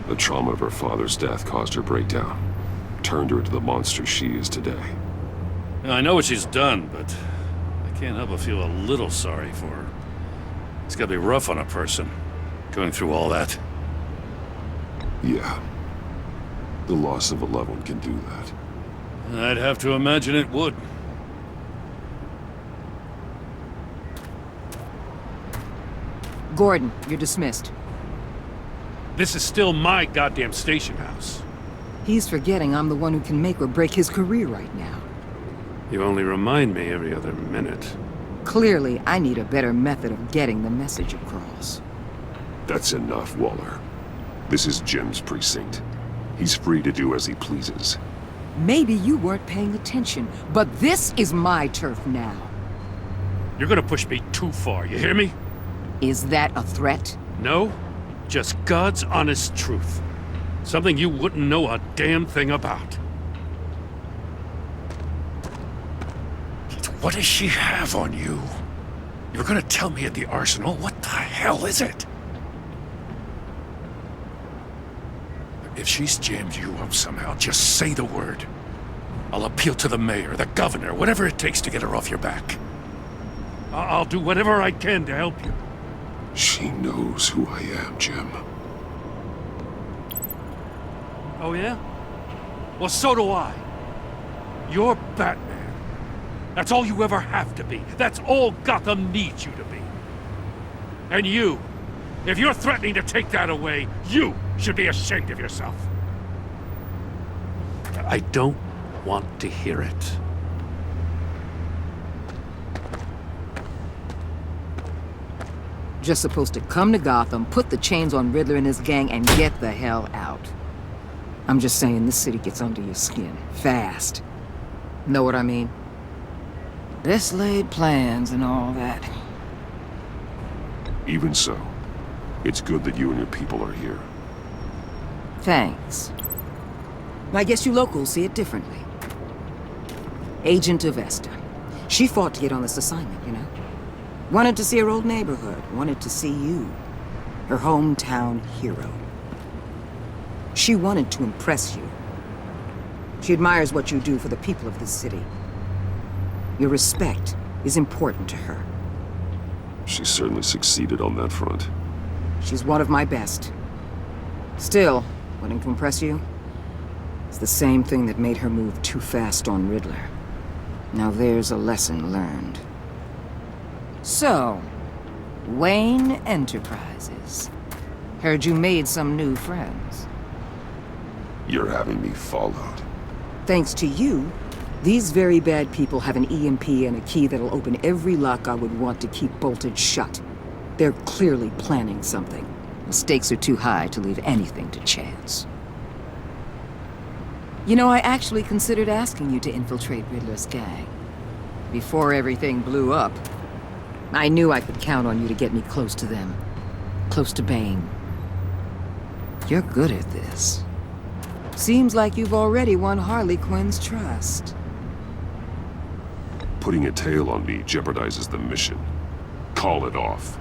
C: The trauma of her father's death caused her breakdown. Turned her into the monster she is today.
D: I know what she's done, but I can't help but feel a little sorry for her. It's gotta be rough on a person, going through all that.
C: Yeah. The loss of a loved one can do that.
D: I'd have to imagine it would.
B: Gordon, you're dismissed.
D: This is still my goddamn station house.
B: He's forgetting I'm the one who can make or break his career right now.
D: You only remind me every other minute.
B: Clearly, I need a better method of getting the message across.
C: That's enough, Waller. This is Jim's precinct. He's free to do as he pleases.
B: Maybe you weren't paying attention, but this is my turf now.
D: You're gonna push me too far, you hear me?
B: Is that a threat?
D: No, just God's honest truth. Something you wouldn't know a damn thing about. What does she have on you? You were gonna tell me at the arsenal? What the hell is it? If she's jammed you up somehow, just say the word. I'll appeal to the mayor, the governor, whatever it takes to get her off your back. I'll do whatever I can to help you.
C: She knows who I am, Jim.
D: Oh, yeah? Well, so do I. You're Batman. That's all you ever have to be. That's all Gotham needs you to be. And you, if you're threatening to take that away, you should be ashamed of yourself. I don't want to hear it.
B: Just supposed to come to Gotham, put the chains on Riddler and his gang, and get the hell out. I'm just saying, this city gets under your skin. Fast. Know what I mean? Best laid plans and all that.
C: Even so, it's good that you and your people are here.
B: Thanks. I guess you locals see it differently. Agent Avesta. She fought to get on this assignment, you know? Wanted to see her old neighborhood. Wanted to see you. Her hometown hero. She wanted to impress you. She admires what you do for the people of this city. Your respect is important to her.
C: She certainly succeeded on that front.
B: She's one of my best. Still, wanting to impress you? It's the same thing that made her move too fast on Riddler. Now there's a lesson learned. So, Wayne Enterprises. Heard you made some new friends.
C: You're having me followed.
B: Thanks to you, these very bad people have an EMP and a key that'll open every lock I would want to keep bolted shut. They're clearly planning something. The stakes are too high to leave anything to chance. You know, I actually considered asking you to infiltrate Riddler's gang. Before everything blew up, I knew I could count on you to get me close to them. Close to Bane. You're good at this. Seems like you've already won Harley Quinn's trust.
C: Putting a tail on me jeopardizes the mission. Call it off.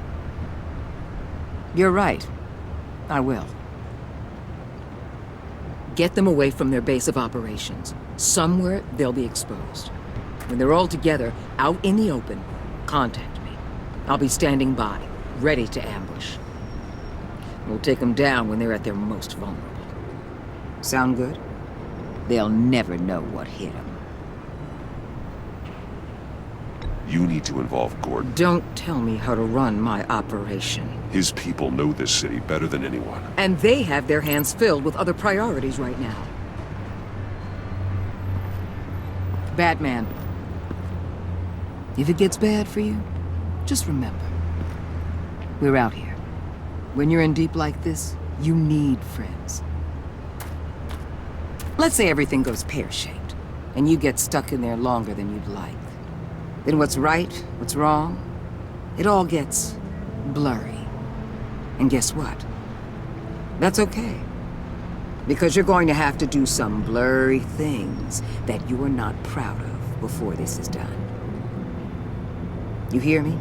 B: You're right. I will. Get them away from their base of operations. Somewhere they'll be exposed. When they're all together, out in the open, contact me. I'll be standing by, ready to ambush. We'll take them down when they're at their most vulnerable. Sound good? They'll never know what hit them.
C: You need to involve Gordon.
B: Don't tell me how to run my operation.
C: His people know this city better than anyone.
B: And they have their hands filled with other priorities right now. Batman. If it gets bad for you, just remember. We're out here. When you're in deep like this, you need friends. Let's say everything goes pear-shaped, and you get stuck in there longer than you'd like. Then what's right, what's wrong, it all gets blurry. And guess what? That's okay. Because you're going to have to do some blurry things that you are not proud of before this is done. You hear me?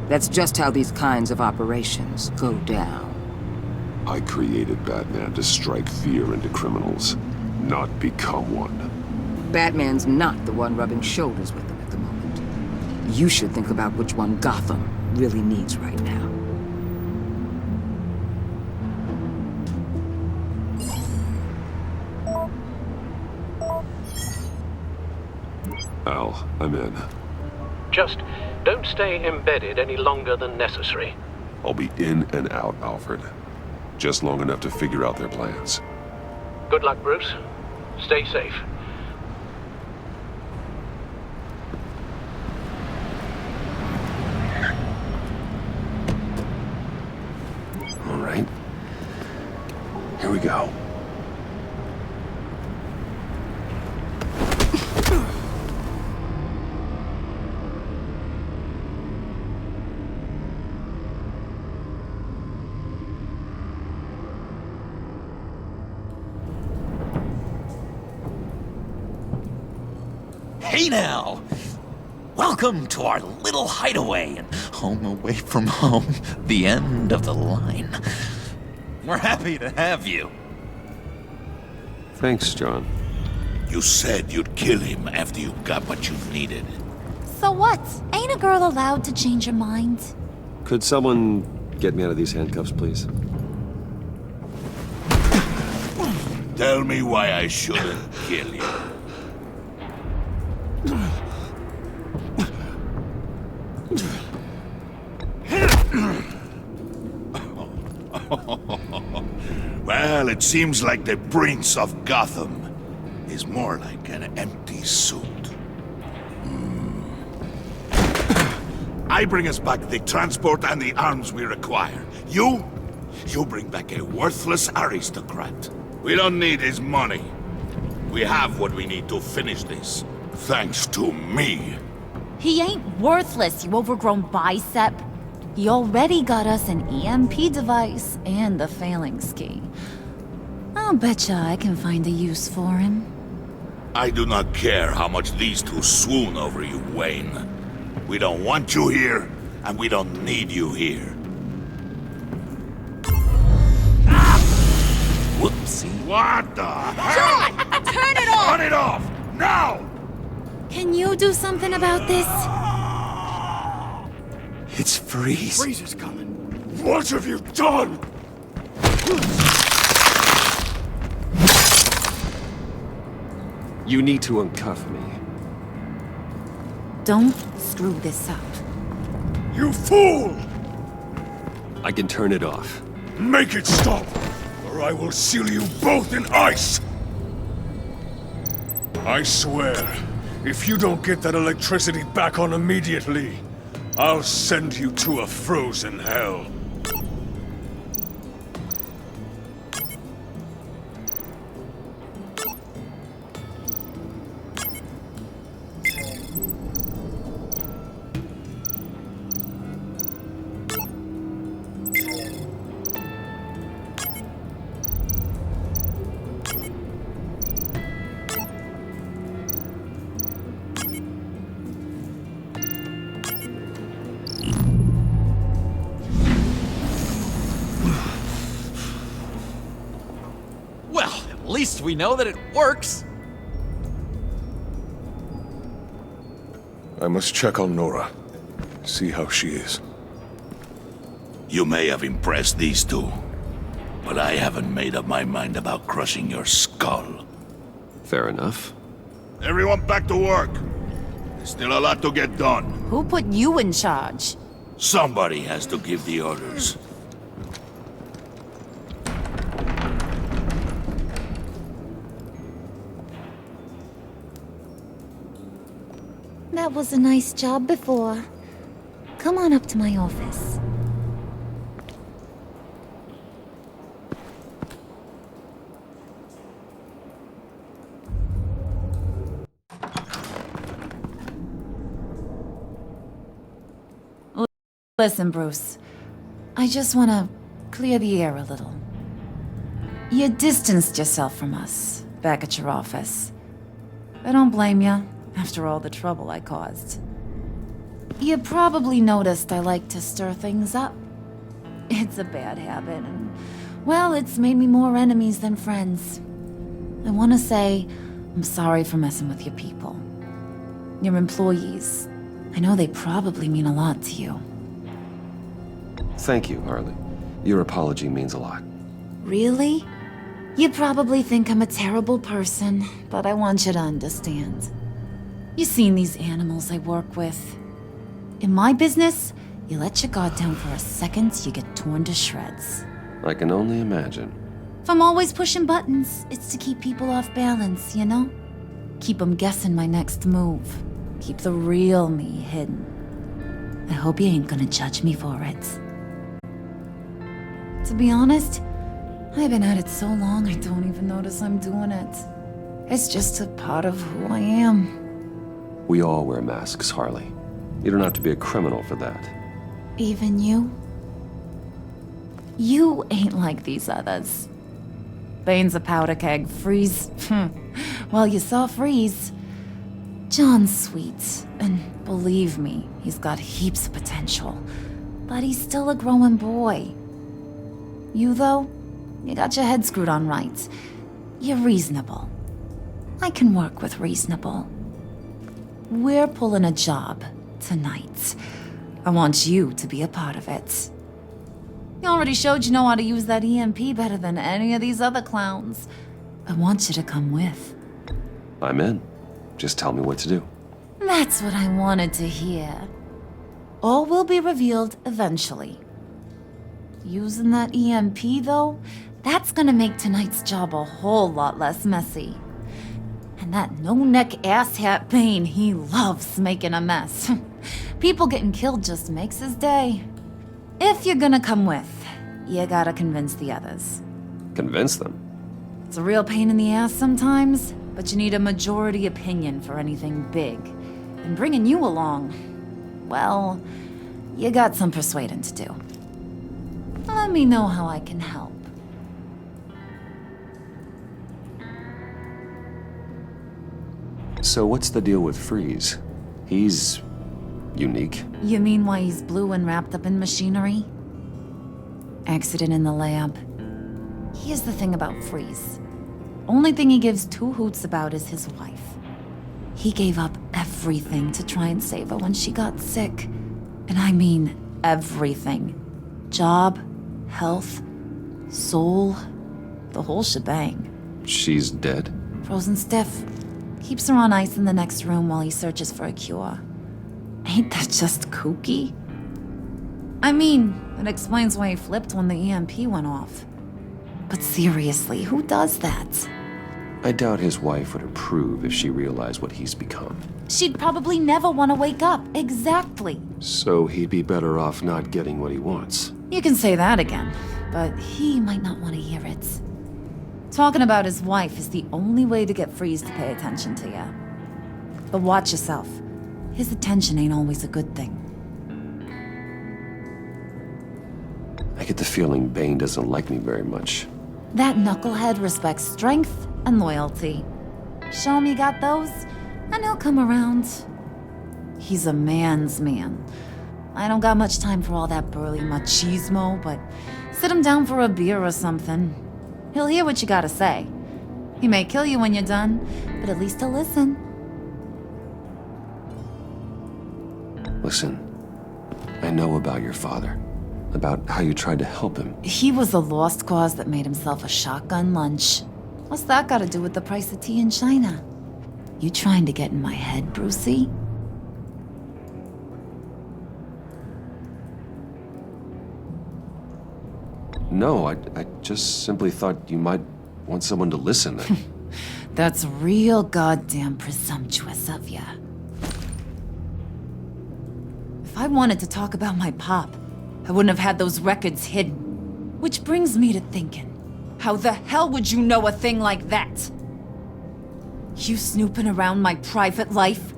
B: That's just how these kinds of operations go down.
C: I created Batman to strike fear into criminals, not become one.
B: Batman's not the one rubbing shoulders with them at the moment. You should think about which one Gotham really needs right now.
C: Al, I'm in.
K: Just don't stay embedded any longer than necessary.
C: I'll be in and out, Alfred. Just long enough to figure out their plans.
K: Good luck, Bruce. Stay safe.
C: All right. Here we go.
L: Hey now! Welcome to our little hideaway and home away from home, the end of the line. We're happy to have you.
A: Thanks, John.
I: You said you'd kill him after you got what you needed.
N: So what? Ain't a girl allowed to change her mind?
A: Could someone get me out of these handcuffs, please?
I: Tell me why I shouldn't kill you. Well, it seems like the Prince of Gotham is more like an empty suit. I bring us back the transport and the arms we require. You bring back a worthless aristocrat. We don't need his money. We have what we need to finish this. Thanks to me.
N: He ain't worthless, you overgrown bicep. He already got us an EMP device and the phalanx key. I'll betcha I can find a use for him.
I: I do not care how much these two swoon over you, Wayne. We don't want you here, and we don't need you here.
L: Whoopsie.
I: What the hell?
N: John! Turn it off!
I: Turn it off! Now!
N: Can you do something about this?
A: It's Freeze.
H: Freeze is coming.
I: What have you done?
A: You need to uncuff me.
N: Don't screw this up.
S: You fool!
A: I can turn it off.
S: Make it stop, or I will seal you both in ice! I swear, if you don't get that electricity back on immediately, I'll send you to a frozen hell.
T: At least we know that it works.
Q: I must check on Nora. See how she is.
I: You may have impressed these two, but I haven't made up my mind about crushing your skull.
A: Fair enough.
I: Everyone back to work. There's still a lot to get done.
N: Who put you in charge?
I: Somebody has to give the orders.
N: That was a nice job before. Come on up to my office. Listen, Bruce. I just want to clear the air a little. You distanced yourself from us back at your office. I don't blame you, after all the trouble I caused. You probably noticed I like to stir things up. It's a bad habit, and, well, it's made me more enemies than friends. I want to say I'm sorry for messing with your people. Your employees. I know they probably mean a lot to you.
A: Thank you, Harley. Your apology means a lot.
N: Really? You probably think I'm a terrible person, but I want you to understand. You've seen these animals I work with. In my business, you let your guard down for a second, you get torn to shreds.
A: I can only imagine.
N: If I'm always pushing buttons, it's to keep people off balance, you know? Keep them guessing my next move. Keep the real me hidden. I hope you ain't gonna judge me for it. To be honest, I've been at it so long I don't even notice I'm doing it. It's just a part of who I am.
A: We all wear masks, Harley. You don't have to be a criminal for that.
N: Even you? You ain't like these others. Bane's a powder keg. Freeze. Well, you saw Freeze. John's sweet, and believe me, he's got heaps of potential. But he's still a growing boy. You, though, you got your head screwed on right. You're reasonable. I can work with reasonable. We're pulling a job tonight. I want you to be a part of it. You already showed you know how to use that EMP better than any of these other clowns. I want you to come with.
A: I'm in. Just tell me what to do.
N: That's what I wanted to hear. All will be revealed eventually. Using that EMP, though, that's gonna make tonight's job a whole lot less messy. And that no-neck asshat Bane, he loves making a mess. People getting killed just makes his day. If you're gonna come with, you gotta convince the others.
A: Convince them?
N: It's a real pain in the ass sometimes, but you need a majority opinion for anything big. And bringing you along, well, you got some persuading to do. Let me know how I can help.
A: So what's the deal with Freeze? He's unique.
N: You mean why he's blue and wrapped up in machinery? Accident in the lab. Here's the thing about Freeze. Only thing he gives two hoots about is his wife. He gave up everything to try and save her when she got sick. And I mean everything. Job, health, soul, the whole shebang.
A: She's dead?
N: Frozen stiff. Keeps her on ice in the next room while he searches for a cure. Ain't that just kooky? I mean, it explains why he flipped when the EMP went off. But seriously, who does that?
A: I doubt his wife would approve if she realized what he's become.
N: She'd probably never want to wake up. Exactly.
A: So he'd be better off not getting what he wants.
N: You can say that again, but he might not want to hear it. Talking about his wife is the only way to get Freeze to pay attention to you. But watch yourself. His attention ain't always a good thing.
A: I get the feeling Bane doesn't like me very much.
N: That knucklehead respects strength and loyalty. Show him you got those, and he'll come around. He's a man's man. I don't got much time for all that burly machismo, but sit him down for a beer or something. He'll hear what you gotta say. He may kill you when you're done, but at least he'll listen.
A: Listen, I know about your father. About how you tried to help him.
N: He was a lost cause that made himself a shotgun lunch. What's that got to do with the price of tea in China? You trying to get in my head, Brucey?
A: No, I just simply thought you might want someone to listen.
N: That's real goddamn presumptuous of ya. If I wanted to talk about my pop, I wouldn't have had those records hidden. Which brings me to thinking, how the hell would you know a thing like that? You snooping around my private life?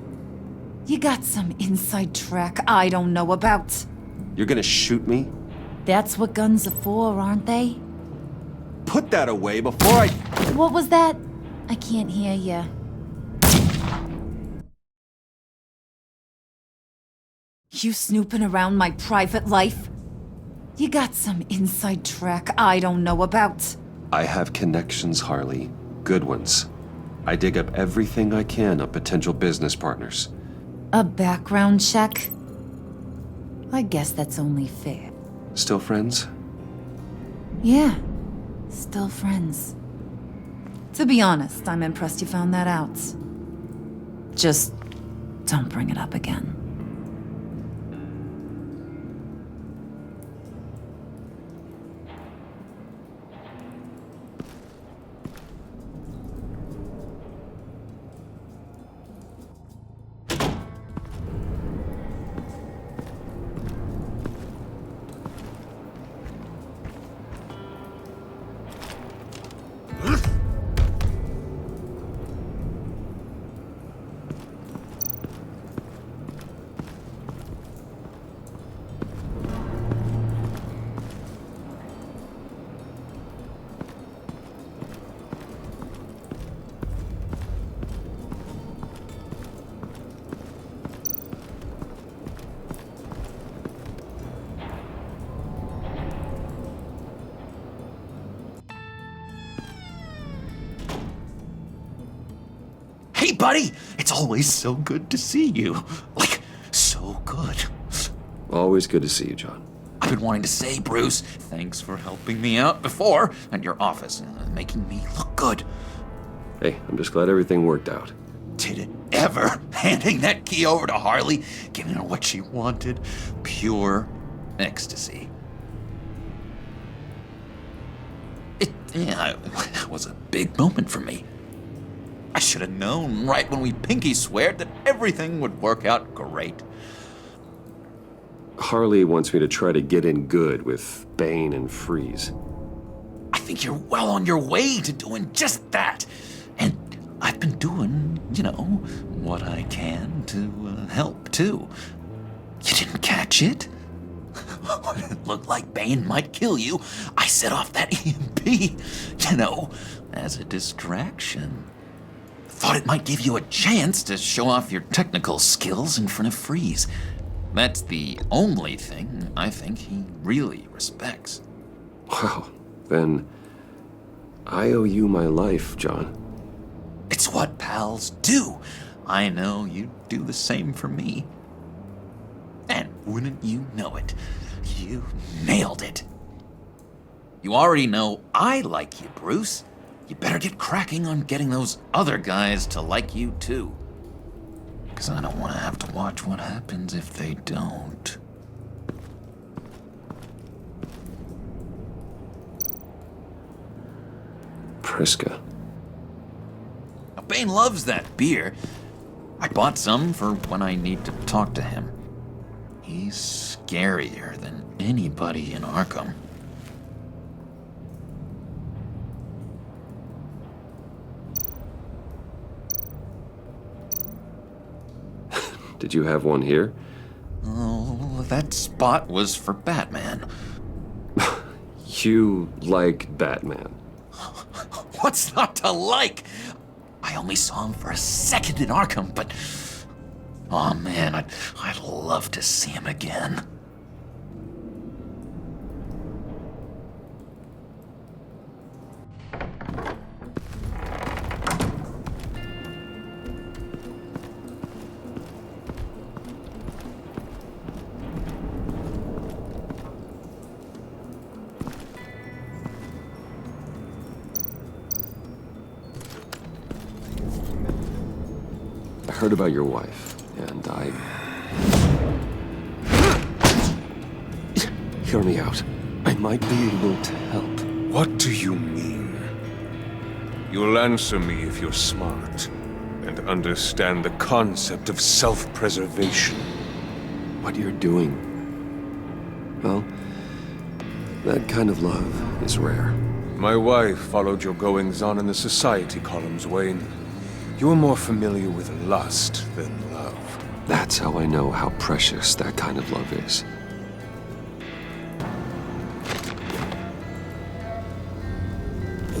N: You got some inside track I don't know about.
A: You're gonna shoot me?
N: That's what guns are for, aren't they?
A: Put that away before I...
N: What was that? I can't hear ya. You snooping around my private life? You got some inside track I don't know about.
A: I have connections, Harley. Good ones. I dig up everything I can of potential business partners.
N: A background check? I guess that's only fair.
A: Still friends?
N: Yeah, still friends. To be honest, I'm impressed you found that out. Just don't bring it up again.
L: Hey, buddy! It's always so good to see you. Like, so good.
A: Always good to see you, John.
L: I've been wanting to say, Bruce, thanks for helping me out before at your office, making me look good.
A: Hey, I'm just glad everything worked out.
L: Did it ever? Handing that key over to Harley, giving her what she wanted. Pure ecstasy. It was a big moment for me. I should have known right when we pinky sweared that everything would work out great.
A: Harley wants me to try to get in good with Bane and Freeze.
L: I think you're well on your way to doing just that. And I've been doing, what I can to help, too. You didn't catch it? When it looked like Bane might kill you, I set off that EMP, as a distraction. Thought it might give you a chance to show off your technical skills in front of Freeze. That's the only thing I think he really respects.
A: Wow, then I owe you my life, John.
L: It's what pals do. I know you'd do the same for me. And wouldn't you know it, you nailed it. You already know I like you, Bruce. You better get cracking on getting those other guys to like you, too. Because I don't want to have to watch what happens if they don't.
A: Priska.
L: Now, Bane loves that beer. I bought some for when I need to talk to him. He's scarier than anybody in Arkham.
A: Did you have one here?
L: Oh, that spot was for Batman.
A: You like Batman?
L: What's not to like? I only saw him for a second in Arkham, but... oh man, I'd love to see him again.
A: I heard about your wife, and I... Hear me out. I might be able to help.
S: What do you mean? You'll answer me if you're smart and understand the concept of self-preservation.
A: What you're doing... well, that kind of love is rare.
S: My wife followed your goings-on in the society columns, Wayne. You're more familiar with lust than love.
A: That's how I know how precious that kind of love is.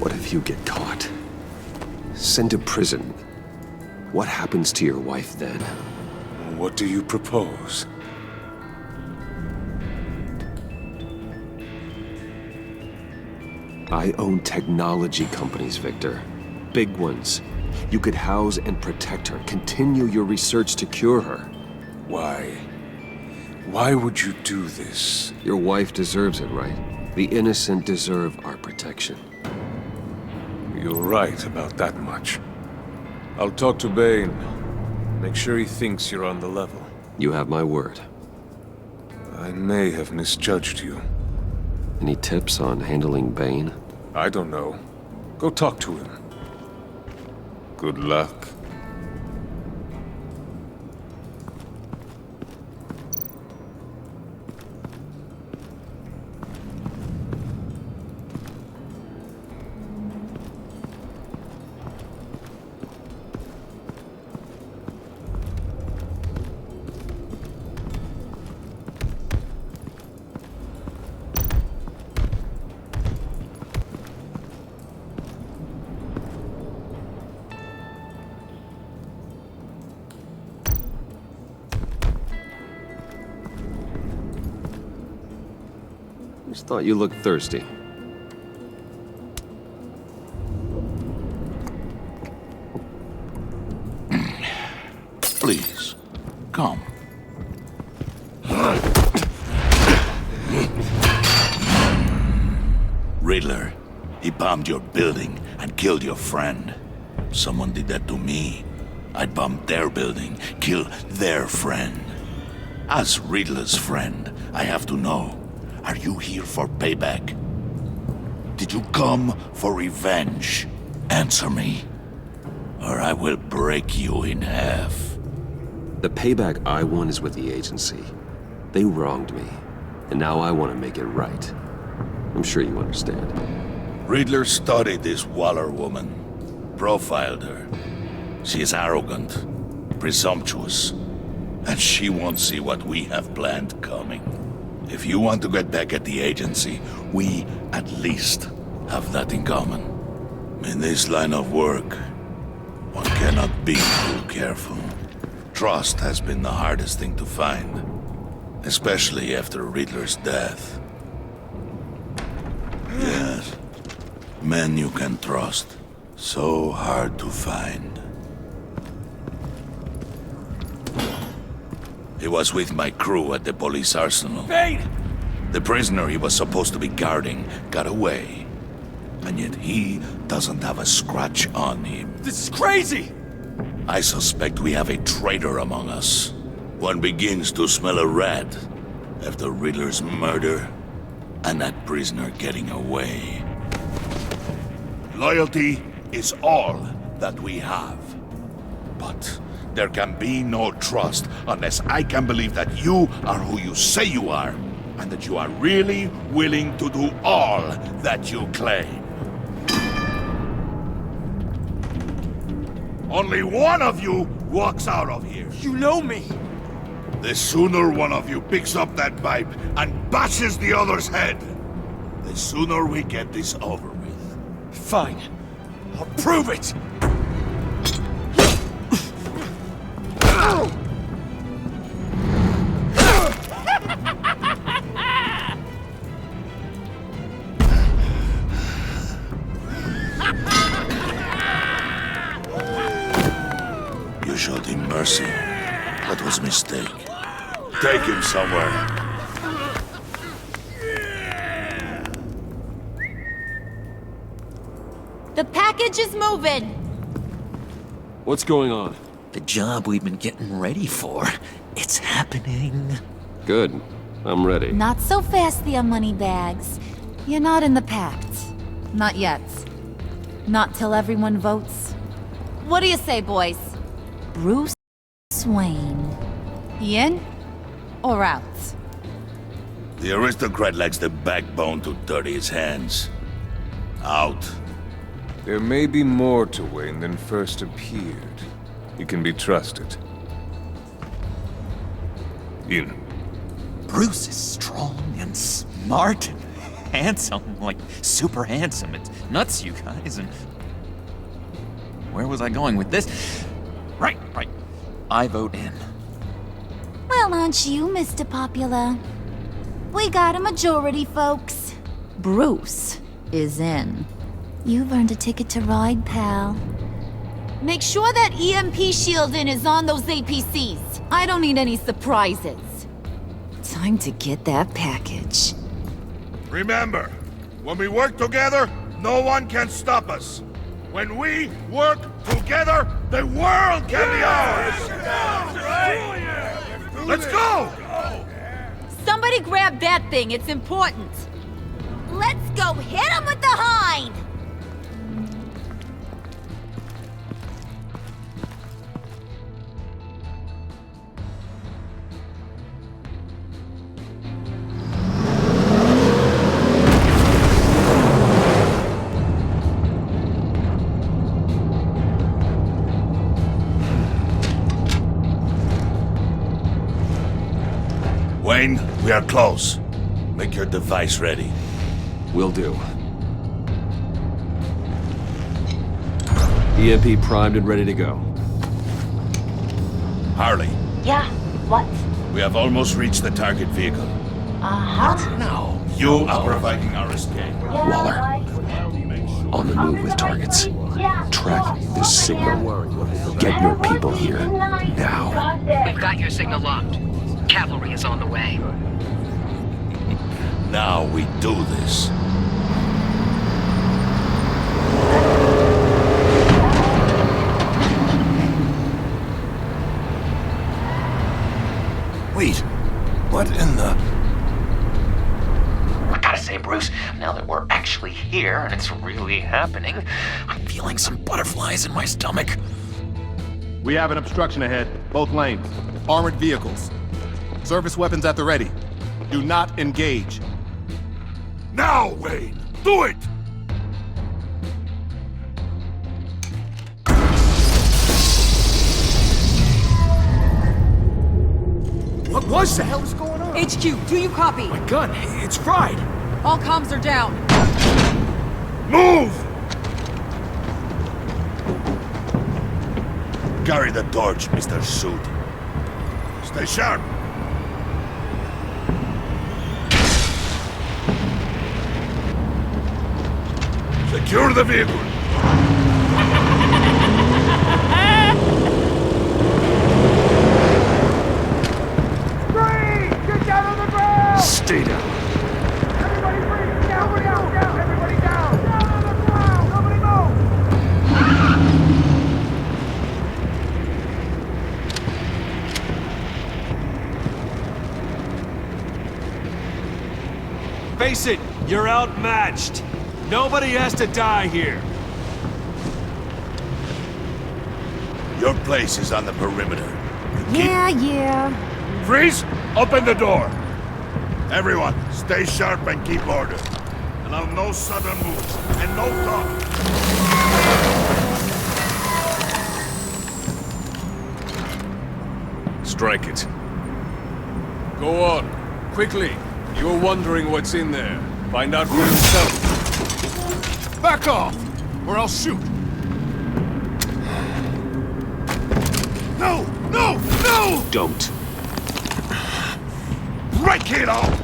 A: What if you get caught? Sent to prison? What happens to your wife then?
S: What do you propose?
A: I own technology companies, Victor. Big ones. You could house and protect her, continue your research to cure her.
S: Why? Why would you do this?
A: Your wife deserves it, right? The innocent deserve our protection.
S: You're right about that much. I'll talk to Bane. Make sure he thinks you're on the level.
A: You have my word.
S: I may have misjudged you.
A: Any tips on handling Bane?
S: I don't know. Go talk to him. Good luck.
A: Just thought you looked thirsty.
I: Please, come. Riddler, he bombed your building and killed your friend. Someone did that to me. I'd bomb their building, kill their friend. As Riddler's friend, I have to know. Are you here for payback? Did you come for revenge? Answer me, or I will break you in half.
A: The payback I want is with the agency. They wronged me, and now I want to make it right. I'm sure you understand.
I: Riddler studied this Waller woman, profiled her. She is arrogant, presumptuous, and she won't see what we have planned coming. If you want to get back at the agency, we at least have that in common. In this line of work, one cannot be too careful. Trust has been the hardest thing to find, especially after Riddler's death. Yes, men you can trust, so hard to find. He was with my crew at the police arsenal.
G: Bane!
I: The prisoner he was supposed to be guarding got away. And yet he doesn't have a scratch on him.
G: This is crazy!
I: I suspect we have a traitor among us. One begins to smell a rat after Riddler's murder and that prisoner getting away. Loyalty is all that we have. But there can be no trust unless I can believe that you are who you say you are, and that you are really willing to do all that you claim. Only one of you walks out of here.
E: You know me!
I: The sooner one of you picks up that pipe and bashes the other's head, the sooner we get this over with.
E: Fine. I'll prove it!
I: You showed him mercy. That was a mistake. Take him somewhere.
N: The package is moving.
A: What's going on?
L: The job we've been getting ready for. It's happening.
A: Good. I'm ready.
N: Not so fast, the Moneybags. You're not in the Pact. Not yet. Not till everyone votes. What do you say, boys? Bruce Wayne. In or out?
I: The aristocrat lacks the backbone to dirty his hands. Out.
S: There may be more to Wayne than first appeared. He can be trusted. In.
T: Bruce is strong and smart and handsome, like super handsome. It's nuts, you guys, and... Where was I going with this? Right. I vote in.
N: Well, aren't you, Mr. Popular? We got a majority, folks. Bruce is in. You've earned a ticket to ride, pal. Make sure that EMP shielding is on those APCs. I don't need any surprises. Time to get that package.
I: Remember, when we work together, no one can stop us. When we work together, the world can be ours! Let's go!
N: Somebody grab that thing, it's important. Let's go hit him with the hind!
I: Wayne, we are close. Make your device ready.
A: Will do. EMP primed and ready to go.
I: Harley.
J: Yeah, what?
I: We have almost reached the target vehicle.
J: Uh-huh.
I: Now, you are providing our escape.
A: Waller. On the move with targets. Track this signal. Get your people here. Now.
B: We've got your signal locked. Cavalry is on the way.
I: Now we do this.
E: Wait, what in the...
L: I gotta say, Bruce, now that we're actually here and it's really happening, I'm feeling some butterflies in my stomach.
Q: We have an obstruction ahead, both lanes. Armored vehicles. Service weapons at the ready. Do not engage.
I: Now, Wayne! Do it!
E: What was that? What the hell is going on?
G: HQ, do you copy?
E: My gun, it's fried!
G: All comms are down.
I: Move! Carry the torch, Mr. Suit. Stay sharp. Secure the vehicle.
E: Get down on the ground!
A: Stay down.
E: Everybody breathe! Down, down, down! Everybody down! Down on the ground! Nobody move! Face it, you're outmatched. Nobody has to die here.
I: Your place is on the perimeter.
N: Yeah.
I: Freeze! Open the door! Everyone, stay sharp and keep order. Allow no sudden moves, and no talk.
S: Strike it.
Q: Go on. Quickly. You're wondering what's in there. Find out for yourself. Back off, or I'll shoot.
I: No! No! No!
A: Don't.
I: Break it off!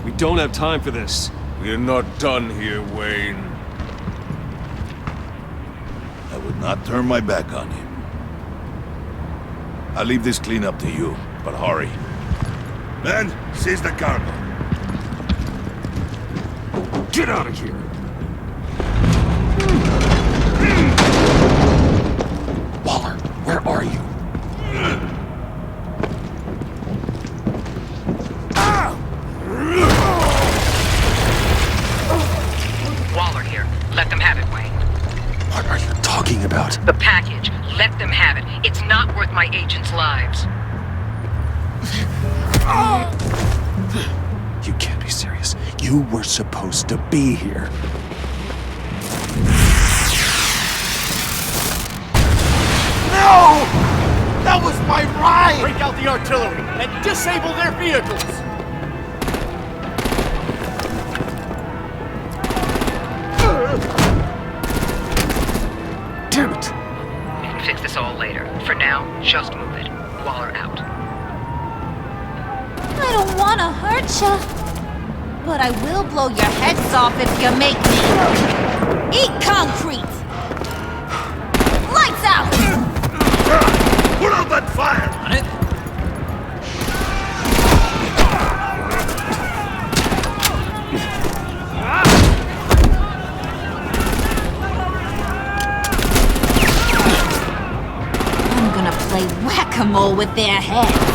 S: We don't have time for this. We're not done here, Wayne.
I: I would not turn my back on him. I'll leave this cleanup to you, but hurry. Men, seize the cargo.
S: Get out of here!
L: Waller, where are you?
B: Waller here. Let them have it, Wayne.
A: What are you talking about?
B: The package. Let them have it. It's not worth my agents' lives.
A: You can't be serious. You were supposed to be here.
E: No! That was my ride! Break out the artillery and disable their vehicles!
A: Damn it!
B: We can fix this all later. For now, just move it. Waller out.
N: I don't want to hurt ya, but I will blow your heads off if you make me eat concrete. Lights out!
I: Put out that fire!
T: On it.
N: I'm gonna play whack-a-mole with their heads.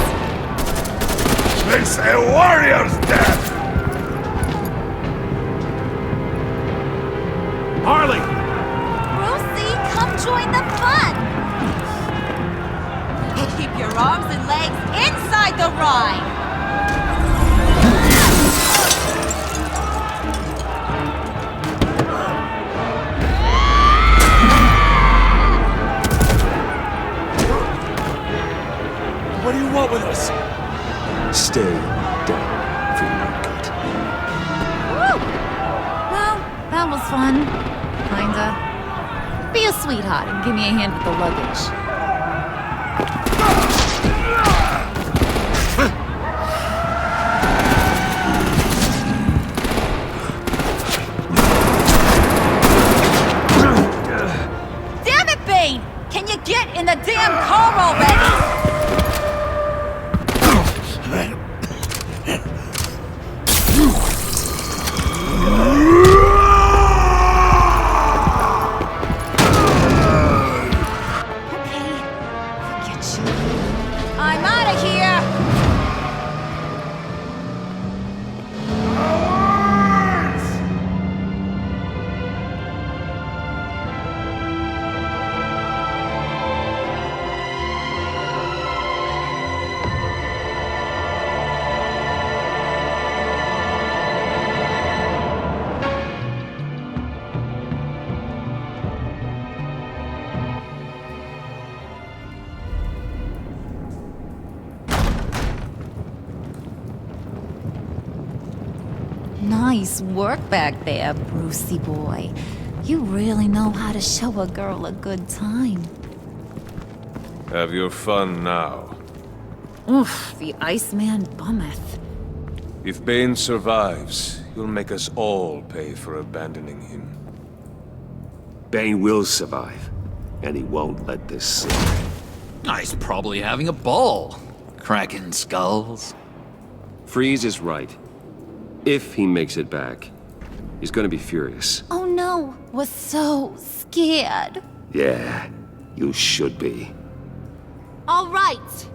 I: It's a warrior's death!
E: Harley!
N: Brucey, come join the fun! Keep your arms and legs inside the ride!
E: What do you want with us?
A: Stay down for your gut.
N: Woo! Well, that was fun. Kinda. Be a sweetheart and give me a hand with the luggage. Damn it, Bane! Can you get in the damn car already? I'm out of here! Nice work back there, Brucey boy. You really know how to show a girl a good time.
S: Have your fun now.
N: Oof, the Iceman bummeth.
S: If Bane survives, you'll make us all pay for abandoning him.
A: Bane will survive, and he won't let this slide.
T: He's probably having a ball. Cracking skulls.
A: Freeze is right. If he makes it back, he's gonna be furious.
N: Oh no, we're so scared.
A: Yeah, you should be.
N: All right.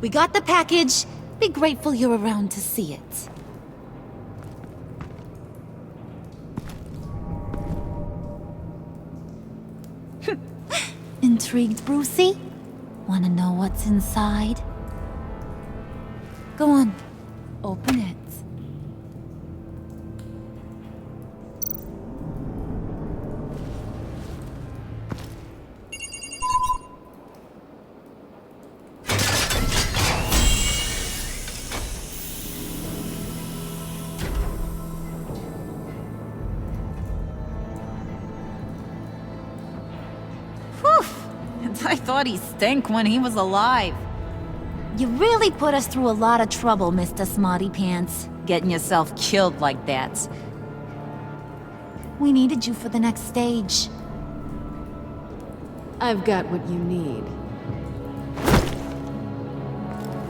N: We got the package. Be grateful you're around to see it. Intrigued, Brucey? Wanna know what's inside? Go on, open it.
U: I thought he stank when he was alive.
N: You really put us through a lot of trouble, Mr. Smarty Pants.
U: Getting yourself killed like that.
N: We needed you for the next stage.
V: I've got what you need.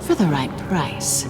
V: For the right price.